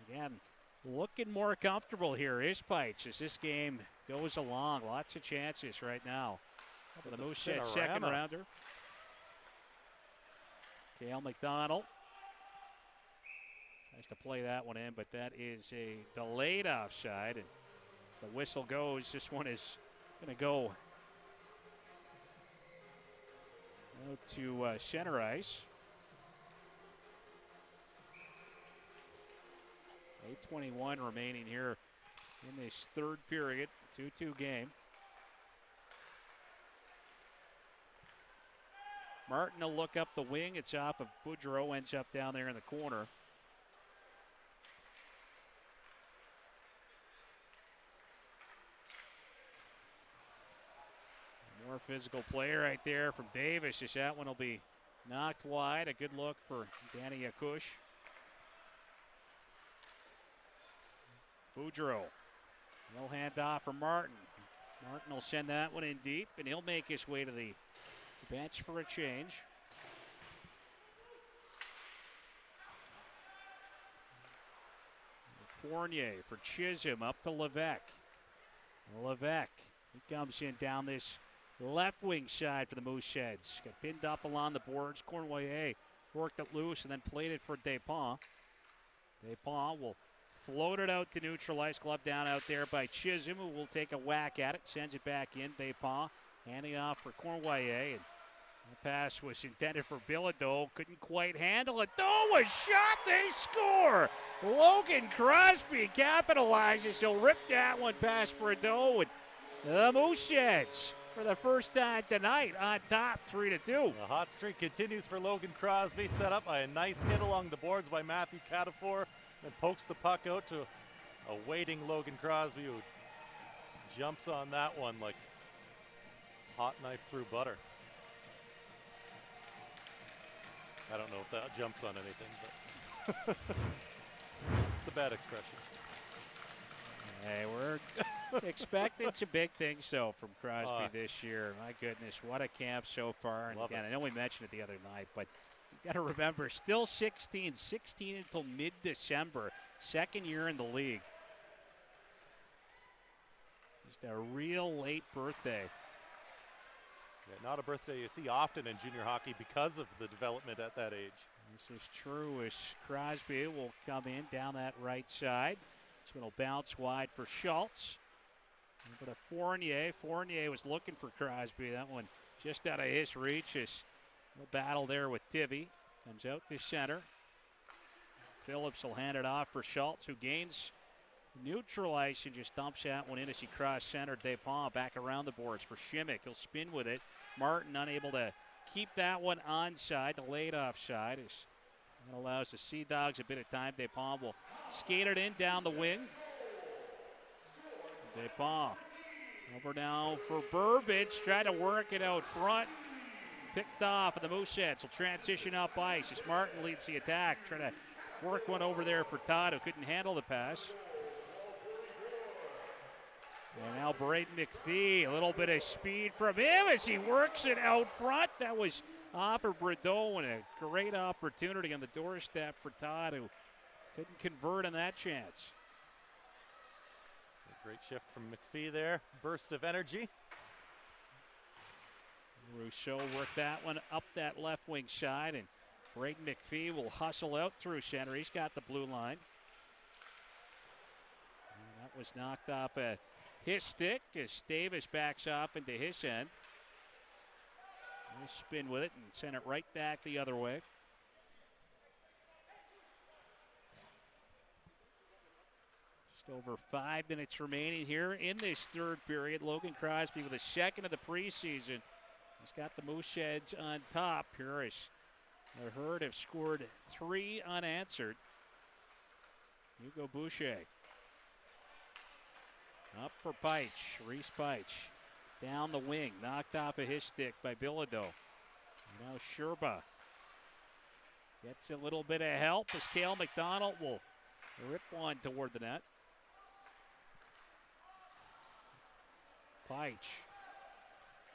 Again, looking more comfortable here is Peitsch as this game goes along. Lots of chances right now. For the Moosehead second rounder. Cale McDonald tries to play that one in, but that is a delayed offside. And as the whistle goes, this one is going to go out to center ice. 8:21 remaining here in this third period. 2-2 game. Martin will look up the wing. It's off of Boudreau, ends up down there in the corner. More physical play right there from Davis. As that one will be knocked wide. A good look for Danny Akush. Boudreau. He'll hand off for Martin. Martin will send that one in deep, and he'll make his way to the bench for a change. Fournier for Chisholm up to Levesque. Levesque, he comes in down this left wing side for the Mooseheads. Got pinned up along the boards. Cornway worked it loose and then played it for Despont. Despont will float it out to neutralize. Glove down out there by Chisholm, who will take a whack at it. Sends it back in. Despont handing off for Cornway. And the pass was intended for Bilodeau. Couldn't quite handle it. Oh, a shot. They score. Logan Crosby capitalizes. He'll rip that one past Bordeaux. And the Mooseheads, for the first time tonight, on top 3-2. The hot streak continues for Logan Crosby, set up by a nice hit along the boards by Matthew Catafor, and pokes the puck out to a waiting Logan Crosby, who jumps on that one like hot knife through butter. I don't know if that jumps on anything, but it's a bad expression. Hey, we're expecting some big things, though, from Crosby this year. My goodness, what a camp so far. And again, I know we mentioned it the other night, but you got to remember, still 16 until mid-December, second year in the league. Just a real late birthday. Yeah, not a birthday you see often in junior hockey because of the development at that age. This is true as Crosby will come in down that right side. This one will bounce wide for Schultz. Over to Fournier. Fournier was looking for Crosby. That one just out of his reach. A battle there with Tivy. Comes out to center. Phillips will hand it off for Schultz, who gains neutralization. Just dumps that one in as he cross center. Despont back around the boards for Shimmick. He'll spin with it. Martin unable to keep that one onside. The laid offside is that allows the Sea Dogs a bit of time. Despont will skate it in down the wing. Despont over now for Burbage. Trying to work it out front. Picked off, and the Mooseheads will transition up ice as Martin leads the attack. Trying to work one over there for Todd, who couldn't handle the pass. And now Braden McPhee, a little bit of speed from him as he works it out front. That was off of Brideau, and a great opportunity on the doorstep for Todd, who couldn't convert on that chance. A great shift from McPhee there. Burst of energy. Rousseau worked that one up that left wing side, and Braden McPhee will hustle out through center. He's got the blue line. And that was knocked off his stick as Davis backs off into his end. He'll spin with it and send it right back the other way. Just over 5 minutes remaining here in this third period. Logan Crosby with a second of the preseason. He's got the Mooseheads on top here as the Herd have scored 3 unanswered. Hugo Boucher. Up for Peich. Reese Peich. Down the wing. Knocked off of his stick by Bilodeau. Now Sherba gets a little bit of help as Cale McDonald will rip one toward the net. Peich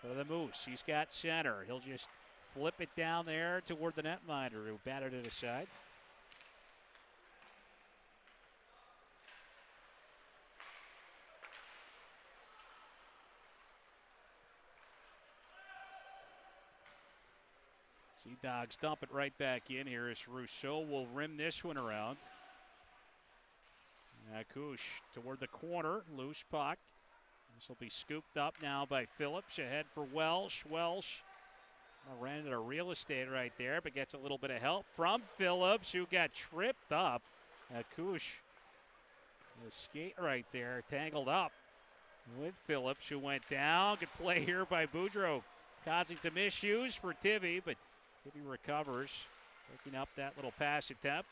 for the Moose. He's got center. He'll just flip it down there toward the netminder, who batted it aside. Sea Dogs dump it right back in here as Rousseau will rim this one around. Akush toward the corner. Loose puck. This will be scooped up now by Phillips. Ahead for Welsh. Welsh ran into real estate right there, but gets a little bit of help from Phillips, who got tripped up. Akush, the skate right there, tangled up with Phillips, who went down. Good play here by Boudreau, causing some issues for Tivy, but Tivy recovers, picking up that little pass attempt.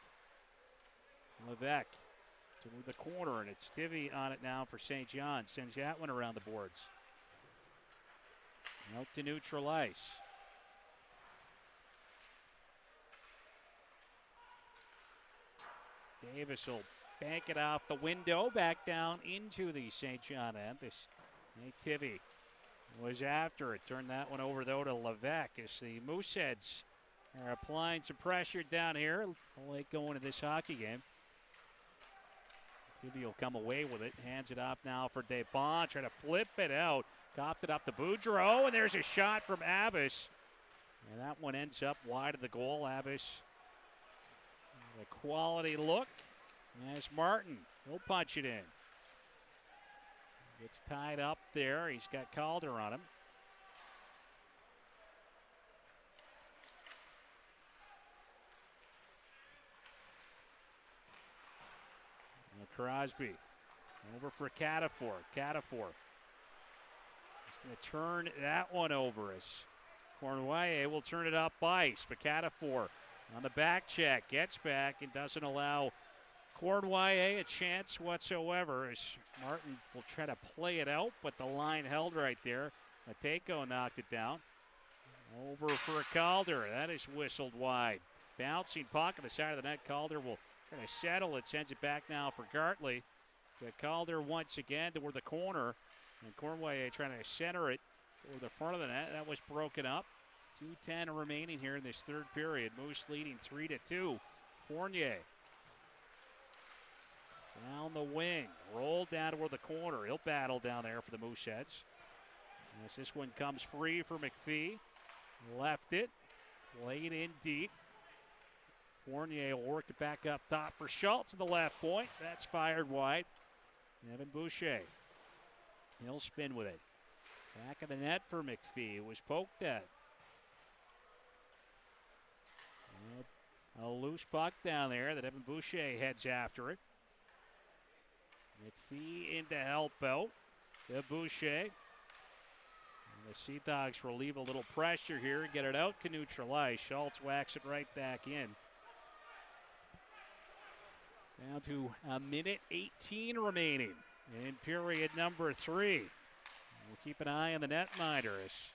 Levesque to the corner, and it's Tivy on it now for St. John. Sends that one around the boards. Out to neutral ice. Davis will bank it off the window, back down into the St. John end. This Nate Tivy was after it. Turned that one over, though, to Levesque as the Mooseheads are applying some pressure down here. Late going to this hockey game. Tivy will come away with it. Hands it off now for Despont. Try to flip it out. Copped it up to Boudreau, and there's a shot from Abbas. And that one ends up wide of the goal. Abbas, a quality look. As Martin, he'll punch it in. Gets tied up there. He's got Calder on him. Crosby over for Catafor. Catafor is going to turn that one over as Cornway will turn it up ice. But Catafor on the back check gets back and doesn't allow Cornway a chance whatsoever as Martin will try to play it out, but the line held right there. Mateko knocked it down. Over for Calder. That is whistled wide. Bouncing puck on the side of the net. Calder will trying to settle it, sends it back now for Gartley. to Calder once again toward the corner. And Cornway trying to center it toward the front of the net. That was broken up. 2:10 remaining here in this third period. Moose leading 3-2. Fournier down the wing, rolled down toward the corner. He'll battle down there for the Mooseheads. As this one comes free for McPhee. Left it, played in deep. Fournier will work it back up top for Schultz at the left point. That's fired wide. Evan Boucher. He'll spin with it. Back of the net for McPhee. It was poked at. A loose puck down there that Evan Boucher heads after it. McPhee in to help out. To Boucher. And the Sea Dogs relieve a little pressure here and get it out to neutralize. Schultz whacks it right back in. Down to a minute 18 remaining in period number 3. We'll keep an eye on the netminders.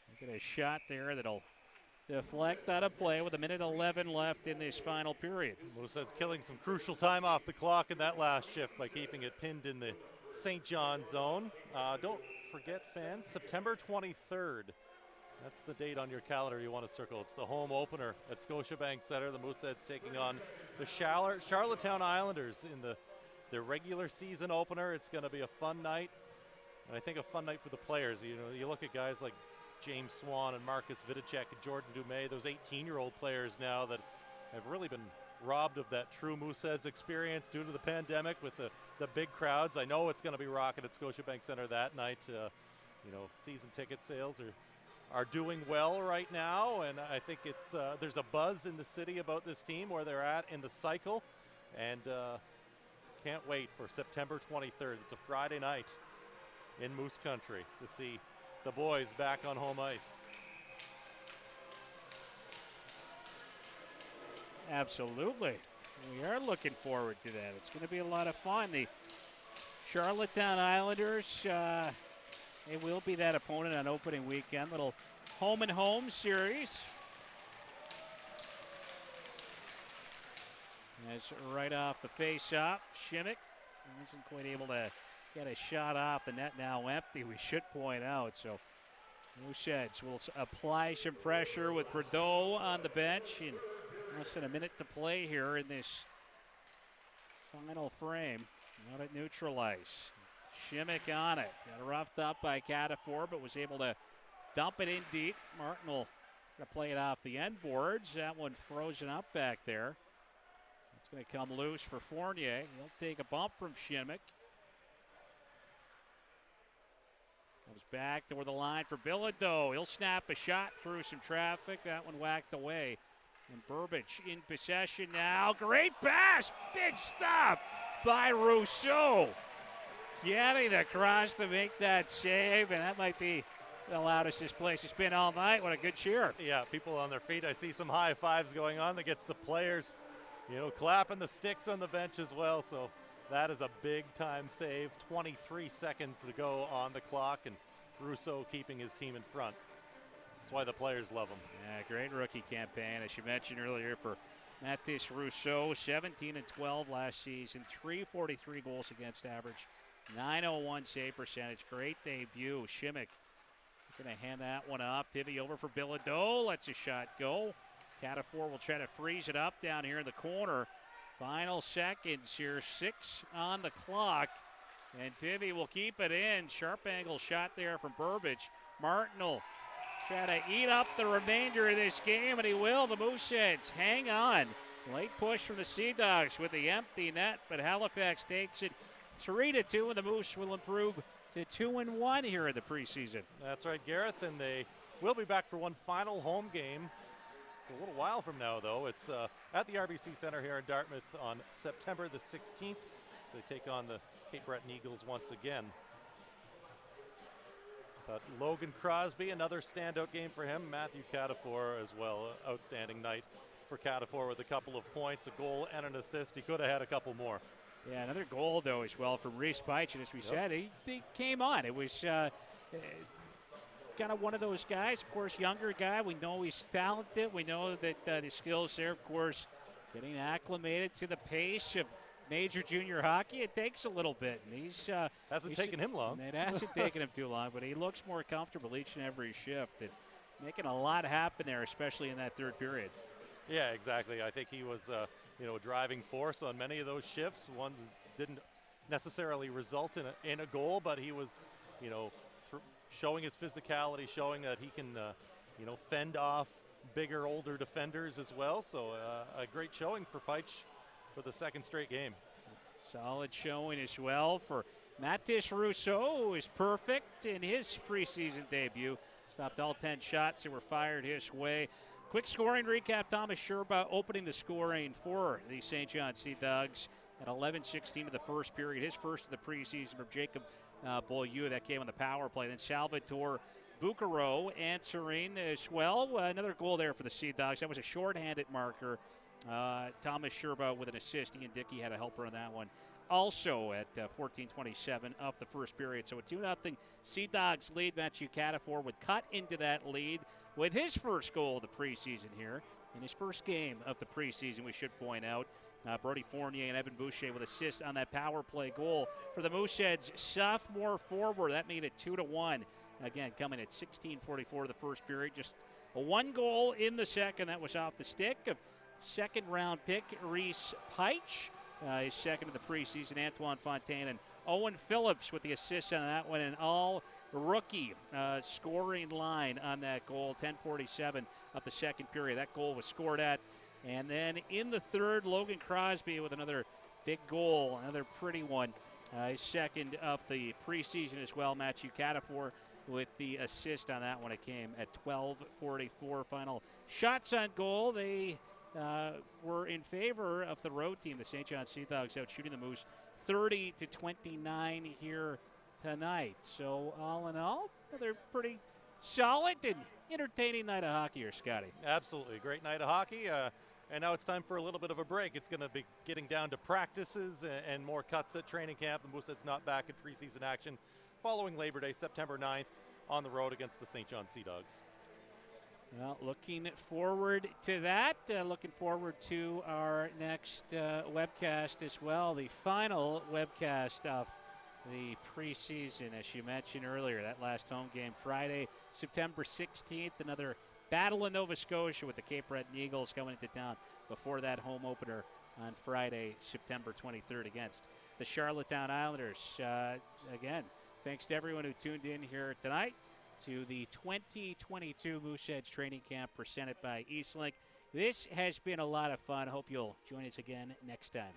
Look at a shot there that'll deflect out of play with a minute 11 left in this final period. Mooseheads killing some crucial time off the clock in that last shift by keeping it pinned in the St. John zone. Don't forget, fans, September 23rd. That's the date on your calendar you want to circle. It's the home opener at Scotiabank Center. The Mooseheads taking on the Charlottetown Islanders in the regular season opener. It's going to be a fun night, and I think a fun night for the players. You know, you look at guys like James Swan and Marcus Vidicek and Jordan Dumais, those 18-year-old players now that have really been robbed of that true Mooseheads experience due to the pandemic with the big crowds. I know it's going to be rocking at Scotiabank Center that night. You know, season ticket sales are doing well right now, and I think it's there's a buzz in the city about this team, where they're at in the cycle, and can't wait for September 23rd. It's a Friday night in Moose Country to see the boys back on home ice. Absolutely. We are looking forward to that. It's going to be a lot of fun. The Charlottetown Islanders, they will be that opponent on opening weekend. Little home and home series. As right off the face-off, Shimmick wasn't quite able to get a shot off the net, now empty, we should point out. So Mooseheads will apply some pressure with Bordeaux on the bench in less than a minute to play here in this final frame. Not at neutral ice. Shimmick on it. Got roughed up by Catafor, but was able to dump it in deep. Martin will play it off the end boards. That one frozen up back there. It's going to come loose for Fournier. He'll take a bump from Shimmick. Comes back toward the line for Bilodeau. He'll snap a shot through some traffic. That one whacked away. And Burbage in possession now. Great pass. Big stop by Rousseau. Getting across to make that save. And that might be the loudest this place has been all night. What a good cheer. Yeah, people on their feet. I see some high fives going on. That gets the players, you know, clapping the sticks on the bench as well. So that is a big-time save. 23 seconds to go on the clock, and Rousseau keeping his team in front. That's why the players love him. Yeah, great rookie campaign, as you mentioned earlier, for Mathis Rousseau. 17-12 last season, 343 goals against average, 901 save percentage. Great debut. Shimmick going to hand that one off. Tivy over for Bilodeau. Lets a shot go. Catafor will try to freeze it up down here in the corner. Final seconds here, 6 on the clock. And Tivy will keep it in. Sharp angle shot there from Burbage. Martin will try to eat up the remainder of this game, and he will. The Mooseheads hang on. Late push from the Sea Dogs with the empty net, but Halifax takes it 3-2, and the Moose will improve to 2-1 here in the preseason. That's right, Gareth, and they will be back for one final home game. It's a little while from now, though. It's at the RBC Center here in Dartmouth on September the 16th. They take on the Cape Breton Eagles once again. But Logan Crosby, another standout game for him. Matthew Catafor as well. Outstanding night for Catafor with a couple of points, a goal, and an assist. He could have had a couple more. Yeah, another goal, though, as well from Reese Beich. And as we said, he came on. It was kind of one of those guys, of course, younger guy. We know he's talented. We know that his skills there, of course, getting acclimated to the pace of major junior hockey, it takes a little bit. And hasn't taken him long. It hasn't taken him too long, but he looks more comfortable each and every shift and making a lot happen there, especially in that third period. Yeah, exactly. I think he was, a driving force on many of those shifts. One didn't necessarily result in a goal, but he was, showing his physicality, showing that he can, fend off bigger, older defenders as well. So a great showing for Peitsch for the second straight game. Solid showing as well for Mathis Rousseau, who is perfect in his preseason debut. Stopped all 10 shots that were fired his way. Quick scoring recap. Thomas Sherba opening the scoring for the St. John Sea Dogs at 11:16 of the first period. His first of the preseason from Jacob Beaulieu. That came on the power play. Then Salvatore Bucaro answering as well. Another goal there for the Sea Dogs. That was a shorthanded marker. Thomas Sherba with an assist. Ian Dickey had a helper on that one. Also at 14:27 of the first period. So a 2-0 Sea Dogs lead. Matthew Catafor would cut into that lead with his first goal of the preseason here. In his first game of the preseason, we should point out. Brody Fournier and Evan Boucher with assists on that power play goal for the Mooseheads sophomore forward. That made it 2-1. Again, coming at 16:44 of the first period. Just a one goal in the second. That was off the stick of second-round pick Reese Peitsch. His second of the preseason, Antoine Fontaine and Owen Phillips with the assist on that one. An all-rookie scoring line on that goal, 10:47 of the second period. That goal was scored at. And then in the third, Logan Crosby with another big goal, another pretty one. His second of the preseason as well. Matthew Catafor with the assist on that one. It came at 12:44. Final shots on goal. They were in favor of the road team, the St. John Sea Dogs, out shooting the Moose 30-29 here tonight. So all in all, they're pretty solid and entertaining night of hockey here, Scotty. Absolutely. Great night of hockey. And now it's time for a little bit of a break. It's going to be getting down to practices and more cuts at training camp. The Mooseheads not back in preseason action following Labor Day, September 9th, on the road against the St. John Sea Dogs. Well, looking forward to that. Looking forward to our next webcast as well. The final webcast of the preseason, as you mentioned earlier. That last home game Friday, September 16th. Another battle in Nova Scotia with the Cape Breton Eagles coming into town before that home opener on Friday, September 23rd against the Charlottetown Islanders. Again, thanks to everyone who tuned in here tonight to the 2022 Mooseheads Training Camp presented by Eastlink. This has been a lot of fun. Hope you'll join us again next time.